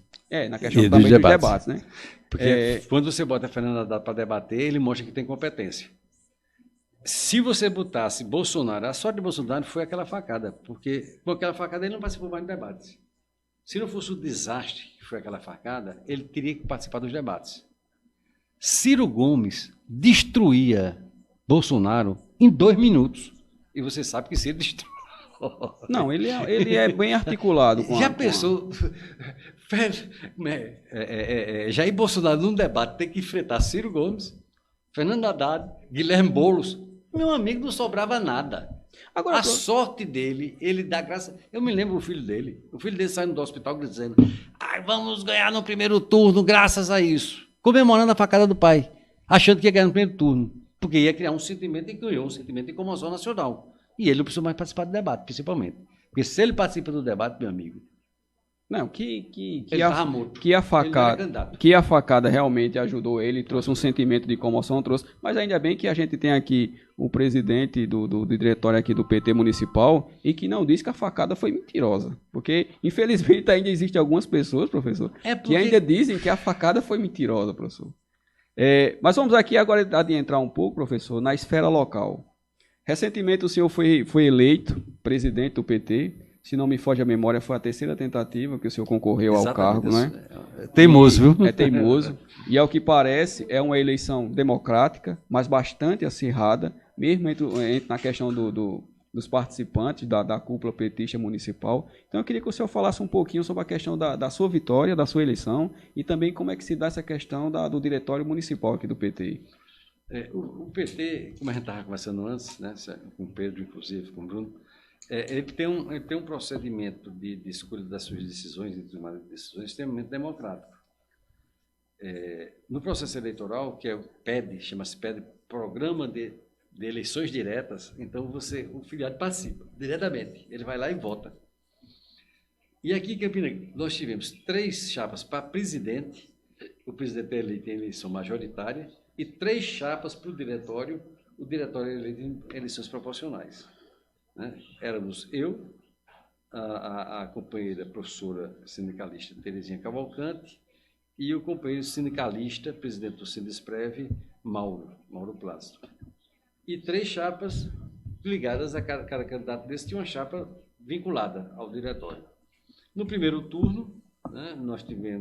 Na questão também dos debates, né? Porque quando você bota Fernando Haddad para debater, ele mostra que tem competência. Se você botasse Bolsonaro, a sorte de Bolsonaro foi aquela facada, porque com aquela facada ele não participou mais de debates. Se não fosse o desastre que foi aquela facada, ele teria que participar dos debates. Ciro Gomes destruía Bolsonaro em 2 minutos. E você sabe que Ciro destruiu. Não, ele é bem articulado. Pensou? Jair Bolsonaro num debate tem que enfrentar Ciro Gomes, Fernando Haddad, Guilherme Boulos. Meu amigo, não sobrava nada. Agora, a sorte dele, ele dá graça. Eu me lembro o filho dele. O filho dele saindo do hospital dizendo: vamos ganhar no primeiro turno, graças a isso. Comemorando a facada do pai, achando que ia ganhar no primeiro turno, porque ia criar um sentimento e criou um sentimento de comoção nacional. E ele não precisou mais participar do debate, principalmente. Porque se ele participa do debate, meu amigo... Não, que a facada realmente ajudou ele, trouxe um sentimento de comoção, mas ainda bem que a gente tem aqui o presidente do diretório aqui do PT municipal e que não diz que a facada foi mentirosa, porque infelizmente ainda existem algumas pessoas, professor, que ainda dizem que a facada foi mentirosa, professor. Mas vamos aqui agora adentrar um pouco, professor, na esfera local. Recentemente o senhor foi eleito presidente do PT. Se não me foge a memória, foi a 3ª tentativa que o senhor concorreu ao cargo, né? É teimoso, viu? É teimoso. E, ao que parece, é uma eleição democrática, mas bastante acirrada, mesmo na questão dos participantes da cúpula petista municipal. Então eu queria que o senhor falasse um pouquinho sobre a questão da sua vitória, da sua eleição, e também como é que se dá essa questão do diretório municipal aqui do PT. O PT, como a gente estava conversando antes, né, com o Pedro, inclusive, com o Bruno, ele tem um procedimento de escolha das suas decisões, de tomada de decisões, extremamente democrático. No processo eleitoral, que é o PED, chama-se PED, Programa de Eleições Diretas, então o filiado participa diretamente, ele vai lá e vota. E aqui em Campina, nós tivemos 3 chapas para presidente, o presidente é eleito em eleição majoritária, e 3 chapas para o diretório é eleito em eleições proporcionais. Né? Éramos eu, a companheira professora sindicalista Terezinha Cavalcante e o companheiro sindicalista, presidente do Sindesprev, Mauro Plácido. E 3 chapas ligadas a cada candidato desse, tinha uma chapa vinculada ao diretório. No primeiro turno, né,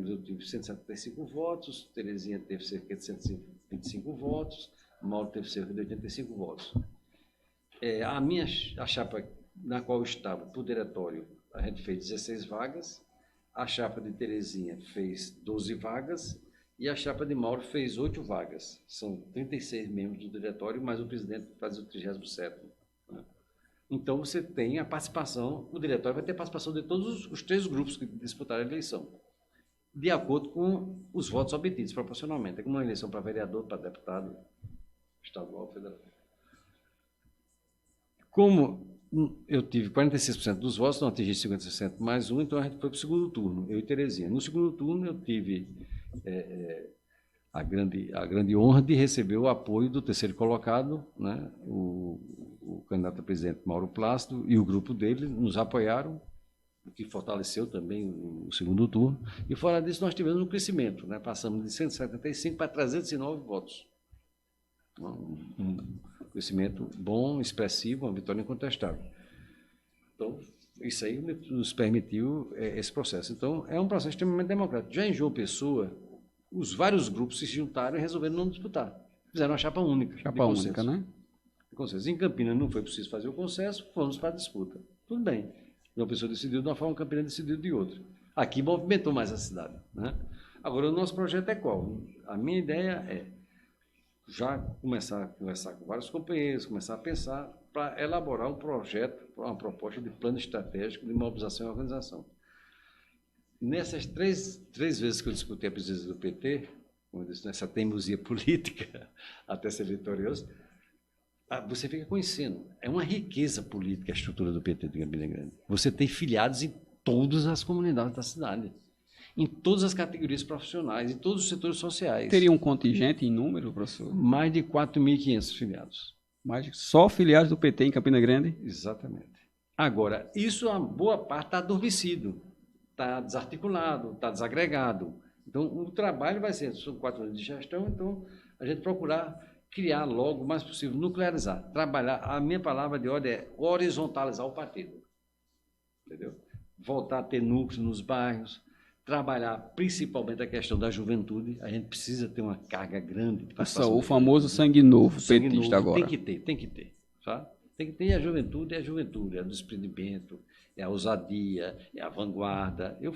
eu tive 175 votos, Terezinha teve cerca de 125 votos, Mauro teve cerca de 85 votos. A chapa na qual eu estava, para o diretório, a gente fez 16 vagas, a chapa de Terezinha fez 12 vagas e a chapa de Mauro fez 8 vagas. São 36 membros do diretório, mas o presidente faz o 37º. Né? Então, você tem a participação, o diretório vai ter a participação de todos os 3 grupos que disputaram a eleição, de acordo com os votos obtidos proporcionalmente. É como uma eleição para vereador, para deputado estadual, federal. Como eu tive 46% dos votos, não atingi 50% mais um, então a gente foi para o segundo turno, eu e Terezinha. No segundo turno, eu tive a grande honra de receber o apoio do terceiro colocado, né, o candidato a presidente Mauro Plácido e o grupo dele nos apoiaram, o que fortaleceu também o segundo turno. E fora disso, nós tivemos um crescimento, né, passamos de 175 para 309 votos. Um crescimento bom, expressivo, uma vitória incontestável. Então, isso aí nos permitiu esse processo. Então, é um processo extremamente democrático. Já em João Pessoa, os vários grupos se juntaram e resolveram não disputar. Fizeram uma chapa única. Chapa única, né? Consenso. Em Campinas não foi preciso fazer o consenso, fomos para a disputa. Tudo bem. João Pessoa decidiu de uma forma, Campinas decidiu de outra. Aqui movimentou mais a cidade. Né? Agora, o nosso projeto é qual? A minha ideia é já começar a conversar com vários companheiros, começar a pensar para elaborar um projeto, uma proposta de plano estratégico de mobilização e organização. Nessas três vezes que eu discutei a presidência do PT, como eu disse, nessa teimosia política até ser vitorioso, você fica conhecendo. É uma riqueza política a estrutura do PT de Campina Grande. Você tem filiados em todas as comunidades da cidade, em todas as categorias profissionais, em todos os setores sociais. Teria um contingente em número, professor? Mais de 4.500 filiados. Só filiados do PT em Campina Grande? Exatamente. Agora, isso, a boa parte está adormecido, está desarticulado, está desagregado. Então, o trabalho vai ser, são 4 anos de gestão, então, a gente procurar criar logo o mais possível, nuclearizar, trabalhar. A minha palavra de ordem é horizontalizar o partido. Entendeu? Voltar a ter núcleos nos bairros, trabalhar principalmente a questão da juventude. A gente precisa ter uma carga grande de participação. O famoso sangue novo, sangue petista novo, agora. Tem que ter. Sabe? Tem que ter a juventude, é o desprendimento, é a ousadia, é a vanguarda. Eu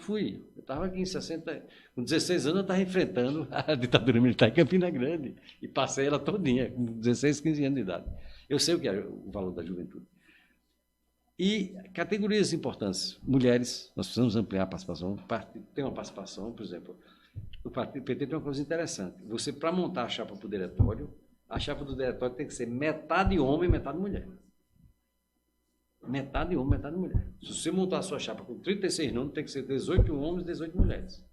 estava aqui em 60, com 16 anos eu estava enfrentando a ditadura militar em Campina Grande e passei ela todinha, com 16, 15 anos de idade. Eu sei o que é o valor da juventude. E categorias importantes, mulheres, nós precisamos ampliar a participação. Tem uma participação, por exemplo, o PT tem uma coisa interessante. Você, para montar a chapa para o diretório, a chapa do diretório tem que ser metade homem, metade mulher. Metade homem, metade mulher. Se você montar a sua chapa com 36 nomes, tem que ser 18 homens e 18 mulheres.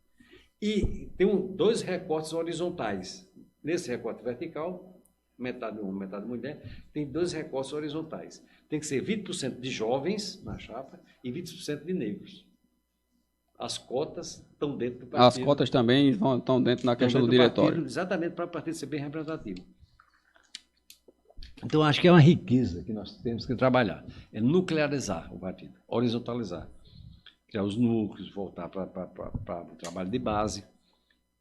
E tem 2 recortes horizontais. Nesse recorte vertical, metade homem, metade mulher, tem 2 recortes horizontais. Tem que ser 20% de jovens na chapa e 20% de negros. As cotas estão dentro do partido. As cotas também estão dentro da questão do diretório. Partido, exatamente, para o partido ser bem representativo. Então, acho que é uma riqueza que nós temos que trabalhar. É nuclearizar o partido, horizontalizar. Criar os núcleos, voltar para o trabalho de base.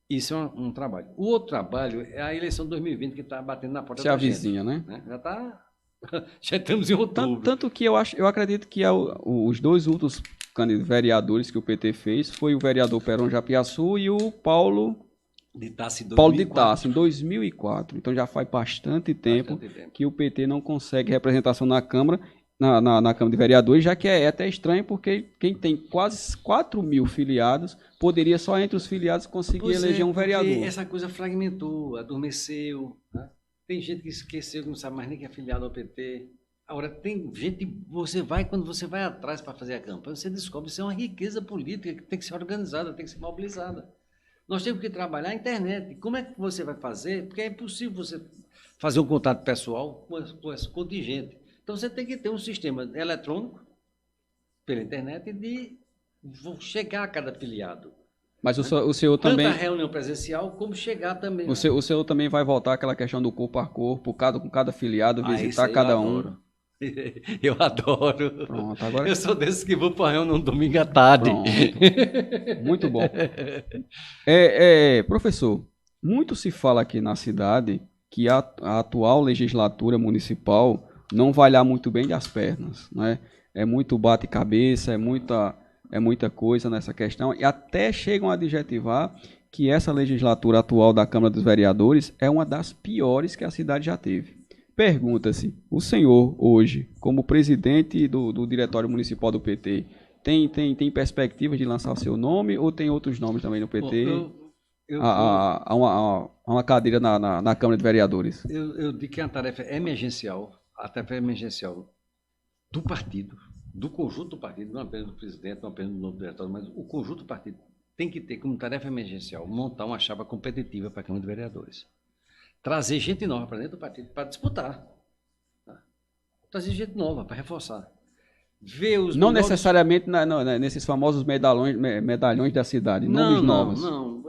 Isso é um trabalho. O outro trabalho é a eleição de 2020, que está batendo na porta da gente. Se avizinha, né? Já está Já estamos em outubro. Tanto que eu acredito que os dois últimos vereadores que o PT fez foi o vereador Perón Japiaçu e o Paulo de Tassi, em 2004. Então já faz bastante tempo que o PT não consegue representação na Câmara, na Câmara de Vereadores, já que é até estranho, porque quem tem quase 4 mil filiados poderia só entre os filiados conseguir eleger um vereador. Essa coisa fragmentou, adormeceu. Né? Tem gente que esqueceu, que não sabe mais nem que é filiado ao PT. Agora, tem gente, quando você vai atrás para fazer a campanha, você descobre que isso é uma riqueza política que tem que ser organizada, tem que ser mobilizada. Nós temos que trabalhar a internet. Como é que você vai fazer? Porque é impossível você fazer um contato pessoal com esse contingente. Então, você tem que ter um sistema eletrônico, pela internet, de chegar a cada afiliado. Mas o senhor também... Tanto a reunião presencial, como chegar também. O senhor também vai voltar àquela questão do corpo a corpo, com cada afiliado, visitar cada um. Eu adoro. Pronto, agora... Eu sou desses que vou para a reunião no domingo à tarde. Pronto. Muito bom. Professor, muito se fala aqui na cidade que a atual legislatura municipal não vai lá muito bem das pernas, né? É muito bate-cabeça, é muita coisa nessa questão, e até chegam a adjetivar que essa legislatura atual da Câmara dos Vereadores é uma das piores que a cidade já teve. Pergunta-se, o senhor hoje, como presidente do Diretório Municipal do PT, tem perspectivas de lançar o seu nome ou tem outros nomes também no PT? Há uma cadeira na Câmara de Vereadores. Eu digo que a tarefa é emergencial, a tarefa é emergencial do partido, do conjunto do partido, não apenas do presidente, não apenas do novo diretório, mas o conjunto do partido tem que ter como tarefa emergencial montar uma chapa competitiva para a Câmara de Vereadores. Trazer gente nova para dentro do partido para disputar. Tá? Trazer gente nova para reforçar. Ver os não melhores... necessariamente nesses famosos medalhões da cidade, nomes novos. Não.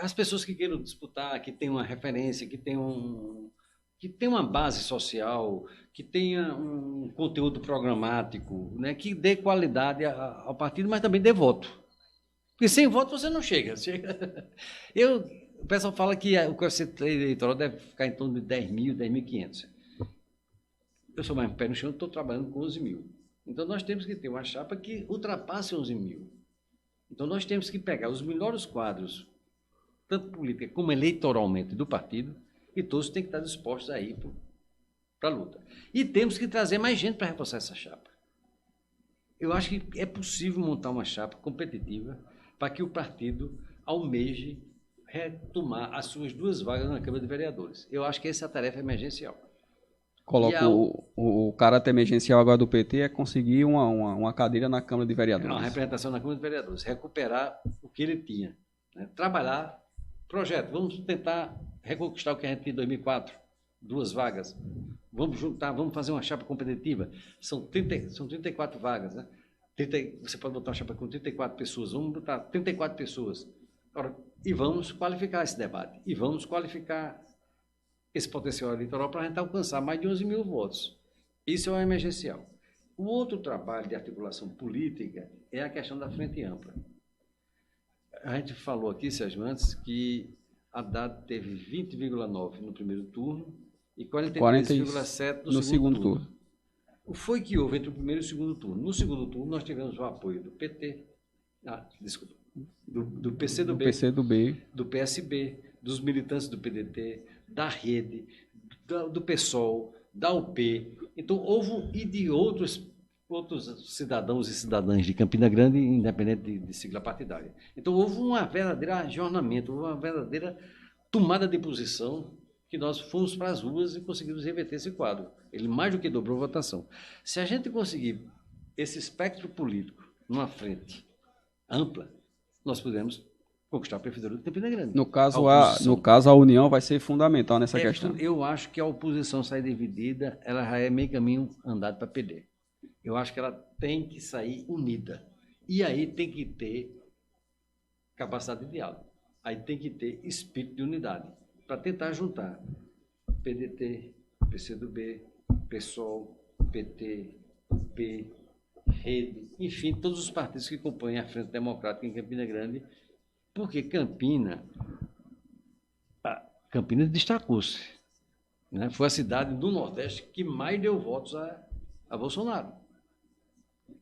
As pessoas que queiram disputar, que tenham uma referência, que tenham uma base social, que tenha um conteúdo programático, né, que dê qualidade ao partido, mas também dê voto. Porque sem voto você não chega. O pessoal fala que o coeficiente eleitoral deve ficar em torno de 10.000, 10.500. Eu sou mais pé no chão, estou trabalhando com 11 mil. Então, nós temos que ter uma chapa que ultrapasse 11 mil. Então, nós temos que pegar os melhores quadros, tanto política como eleitoralmente, do partido, e todos têm que estar dispostos a ir para a luta. E temos que trazer mais gente para reforçar essa chapa. Eu acho que é possível montar uma chapa competitiva para que o partido almeje retomar as suas 2 vagas na Câmara de Vereadores. Eu acho que essa é a tarefa emergencial. Coloca o caráter emergencial agora do PT é conseguir uma cadeira na Câmara de Vereadores. Uma representação na Câmara de Vereadores. Recuperar o que ele tinha. Né? Trabalhar, projeto. Vamos tentar reconquistar o que a gente tinha em 2004. 2 vagas. Vamos juntar, vamos fazer uma chapa competitiva. São 34 vagas. Né? Você pode botar uma chapa com 34 pessoas. Vamos botar 34 pessoas. E vamos qualificar esse debate. E vamos qualificar esse potencial eleitoral para a gente alcançar mais de 11 mil votos. Isso é o emergencial. O outro trabalho de articulação política é a questão da frente ampla. A gente falou aqui, Sérgio, antes, que a Haddad teve 20,9% no primeiro turno e 43,7% no segundo turno. O que foi que houve entre o primeiro e o segundo turno? No segundo turno, nós tivemos o apoio do PT, do PCdoB, do PSB, dos militantes do PDT, da Rede, do PSOL, da UP. Então, e de outros cidadãos e cidadãs de Campina Grande, independente de sigla partidária. Então, houve um verdadeiro ajornamento, uma verdadeira tomada de posição, que nós fomos para as ruas e conseguimos reverter esse quadro. Ele mais do que dobrou a votação. Se a gente conseguir esse espectro político numa frente ampla, nós podemos conquistar a prefeitura de Campina Grande. No caso, a união vai ser fundamental nessa questão. Eu acho que a oposição sair dividida, ela já é meio caminho andado para perder. Eu acho que ela tem que sair unida. E aí tem que ter capacidade de diálogo. Aí tem que ter espírito de unidade, para tentar juntar PDT, PCdoB, PSOL, PT, UP, Rede, enfim, todos os partidos que compõem a Frente Democrática em Campina Grande, porque Campina destacou-se né? Foi a cidade do Nordeste que mais deu votos a Bolsonaro.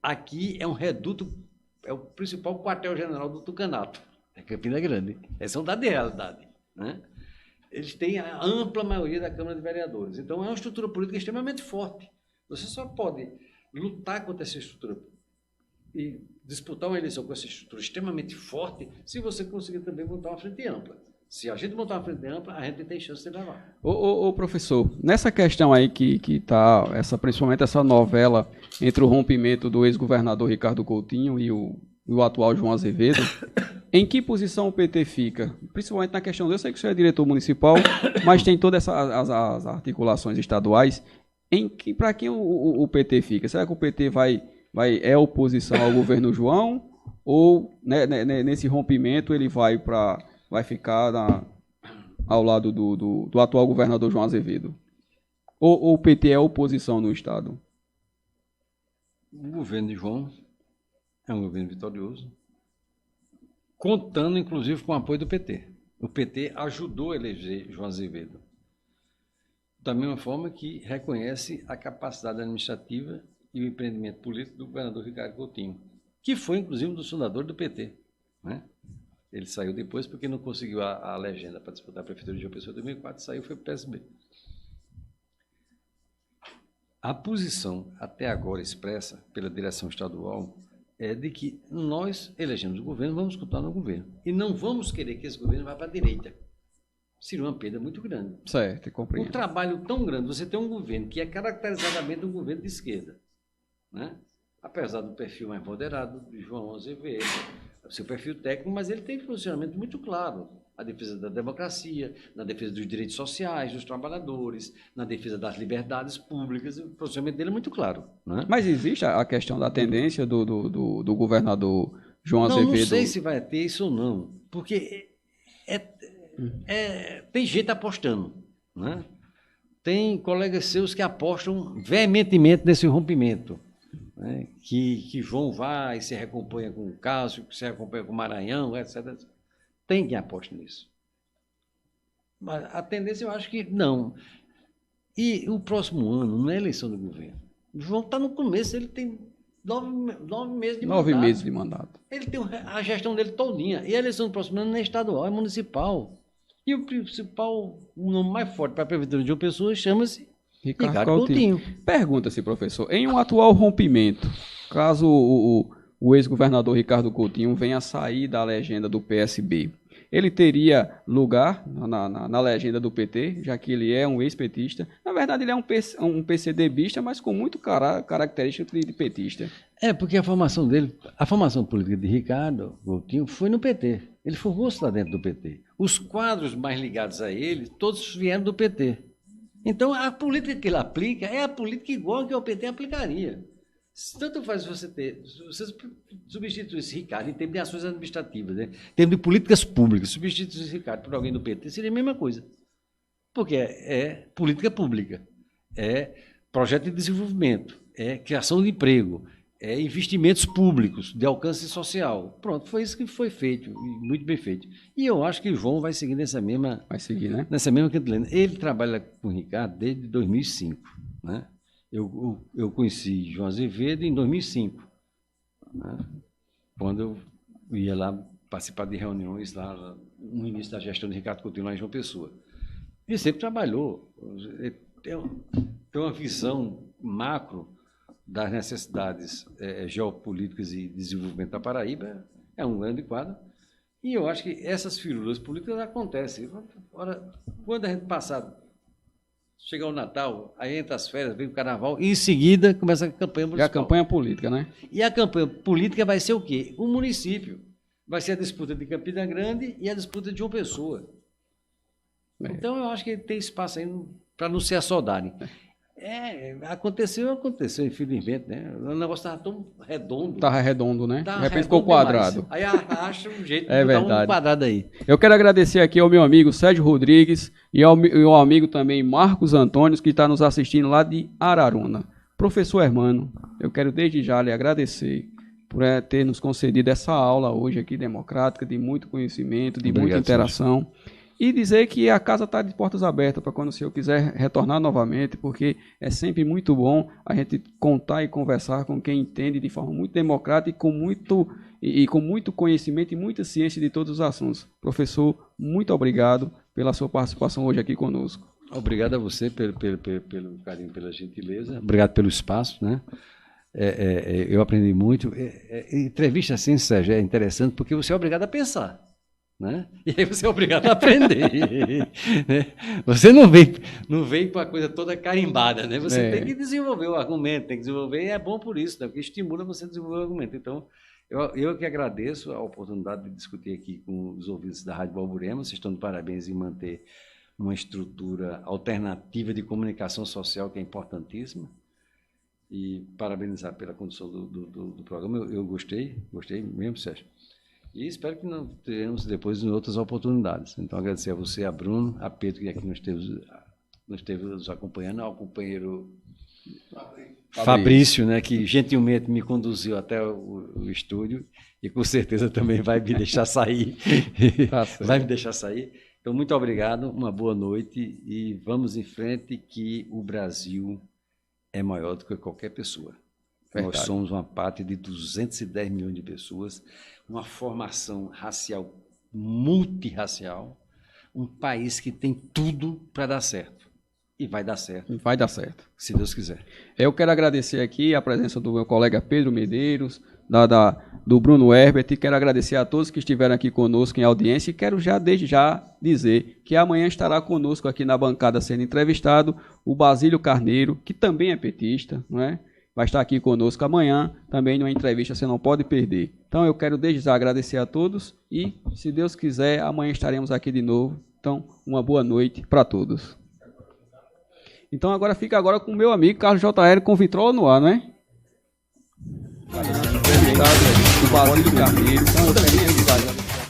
Aqui é um reduto, é o principal quartel-general do Tucanato, é Campina Grande. Essa é um dado de realidade, né? Eles têm a ampla maioria da Câmara de Vereadores. Então, é uma estrutura política extremamente forte. Você só pode lutar contra essa estrutura e disputar uma eleição com essa estrutura extremamente forte se você conseguir também montar uma frente ampla. Se a gente montar uma frente ampla, a gente tem chance de levar. Ô, professor, nessa questão aí que está, principalmente essa novela entre o rompimento do ex-governador Ricardo Coutinho e o atual João Azevedo, em que posição o PT fica? Principalmente na questão, eu sei que o senhor é diretor municipal, mas tem todas as articulações estaduais. Para quem o PT fica? Será que o PT é oposição ao governo João? Ou né, nesse rompimento ele vai ficar ao lado do atual governador João Azevedo? Ou o PT é oposição no Estado? O governo de João é um governo vitorioso, contando, inclusive, com o apoio do PT. O PT ajudou a eleger João Azevedo. Da mesma forma que reconhece a capacidade administrativa e o empreendimento político do governador Ricardo Coutinho, que foi, inclusive, um dos fundadores do PT, né? Ele saiu depois porque não conseguiu a legenda para disputar a prefeitura de João Pessoa em 2004, saiu e foi para o PSB. A posição, até agora expressa pela direção estadual, é de que nós elegemos o governo, vamos escutar no governo. E não vamos querer que esse governo vá para a direita. Seria uma perda muito grande. Certo, compreendo. Um trabalho tão grande, você tem um governo que é caracterizadamente um governo de esquerda, né? Apesar do perfil mais moderado de João Azevedo, seu perfil técnico, mas ele tem um posicionamento muito claro. A defesa da democracia, na defesa dos direitos sociais, dos trabalhadores, na defesa das liberdades públicas, o posicionamento dele é muito claro, né? Mas existe a questão da tendência do governador João Azevedo? Não sei se vai ter isso ou não, porque tem gente apostando, né? Tem colegas seus que apostam veementemente nesse rompimento, né? Que João vai, se recomponha com o Cássio, se recomponha com o Maranhão, etc. Tem quem aposte nisso. Mas a tendência eu acho que não. E o próximo ano, não é eleição do governo. O João está no começo, ele tem 9 meses de mandato. 9 meses de mandato. Ele tem a gestão dele todinha. E a eleição do próximo ano não é estadual, é municipal. E o principal, o nome mais forte para a prefeitura de João Pessoa chama-se Ricardo Coutinho. Pergunta-se, professor, em um atual rompimento, caso o ex-governador Ricardo Coutinho venha a sair da legenda do PSB, ele teria lugar na legenda do PT, já que ele é um ex-petista? Na verdade, ele é um PCDBista, mas com muito característica de petista. Porque a formação dele, a formação política de Ricardo Coutinho foi no PT. Ele formou-se lá dentro do PT. Os quadros mais ligados a ele, todos vieram do PT. Então, a política que ele aplica é a política igual que o PT aplicaria. Tanto faz você substituir esse Ricardo em termos de ações administrativas, né? Em termos de políticas públicas, substituir esse Ricardo por alguém do PT seria a mesma coisa. Porque é política pública, é projeto de desenvolvimento, é criação de emprego, é investimentos públicos de alcance social. Pronto, foi isso que foi feito, muito bem feito. E eu acho que o João vai seguir nessa mesma... Vai seguir, né? Nessa mesma cantilena. Ele trabalha com o Ricardo desde 2005, né? Eu conheci João Azevedo em 2005, né? Quando eu ia lá participar de reuniões lá no início da gestão de Ricardo Coutinho lá em João Pessoa. Ele sempre trabalhou, tem uma visão macro das necessidades geopolíticas e desenvolvimento da Paraíba, é um grande quadro, e eu acho que essas firulas políticas acontecem. Ora, quando a gente passar... Chega o Natal, aí entra as férias, vem o Carnaval, e em seguida começa a campanha municipal. E a campanha política, né? E a campanha política vai ser o quê? O município. Vai ser a disputa de Campina Grande e a disputa de João Pessoa. Então, eu acho que tem espaço aí para não se assodarem. Aconteceu, infelizmente, né? O negócio estava tão redondo. Estava redondo, né? De repente ficou quadrado. Demais. Aí acha um jeito de botar um quadrado aí. Eu quero agradecer aqui ao meu amigo Sérgio Rodrigues e ao amigo também Marcos Antônio, que está nos assistindo lá de Araruna. Professor Hermano, eu quero desde já lhe agradecer por ter nos concedido essa aula hoje aqui democrática, de muito conhecimento, de muita interação. E dizer que a casa está de portas abertas para quando o senhor quiser retornar novamente, porque é sempre muito bom a gente contar e conversar com quem entende de forma muito democrática e com muito conhecimento e muita ciência de todos os assuntos. Professor, muito obrigado pela sua participação hoje aqui conosco. Obrigado a você pelo carinho, pela gentileza. Obrigado pelo espaço, né? Eu aprendi muito. Entrevista assim, Sérgio, é interessante porque você é obrigado a pensar, né? E aí você é obrigado a aprender. Né? Você não vem com a coisa toda carimbada, né? Você tem que desenvolver o argumento, tem que desenvolver, e é bom por isso, né? Porque estimula você a desenvolver o argumento. Então, eu que agradeço a oportunidade de discutir aqui com os ouvintes da Rádio Borborema. Vocês estão de parabéns em manter uma estrutura alternativa de comunicação social que é importantíssima. E parabenizar pela condução do programa. Eu gostei mesmo, Sérgio. E espero que não teremos depois em outras oportunidades. Então, agradecer a você, a Bruno, a Pedro, que aqui nos esteve nos acompanhando, ao companheiro Fabrício, né, que gentilmente me conduziu até o estúdio e com certeza também vai me deixar sair. Vai me deixar sair. Então, muito obrigado, uma boa noite e vamos em frente, que o Brasil é maior do que qualquer pessoa. Verdade. Nós somos uma pátria de 210 milhões de pessoas, uma formação racial multirracial, um país que tem tudo para dar certo. E vai dar certo. Vai dar certo. Se Deus quiser. Eu quero agradecer aqui a presença do meu colega Pedro Medeiros, do Bruno Herbert, e quero agradecer a todos que estiveram aqui conosco em audiência e quero desde já dizer que amanhã estará conosco aqui na bancada sendo entrevistado o Basílio Carneiro, que também é petista, não é? Vai estar aqui conosco amanhã, também numa entrevista, você não pode perder. Então eu quero desde já agradecer a todos e, se Deus quiser, amanhã estaremos aqui de novo. Então, uma boa noite para todos. Então agora fica com o meu amigo Carlos J.R. com Vitrola no ar, não é? Entrevistado do Basílio Carneiro. Então,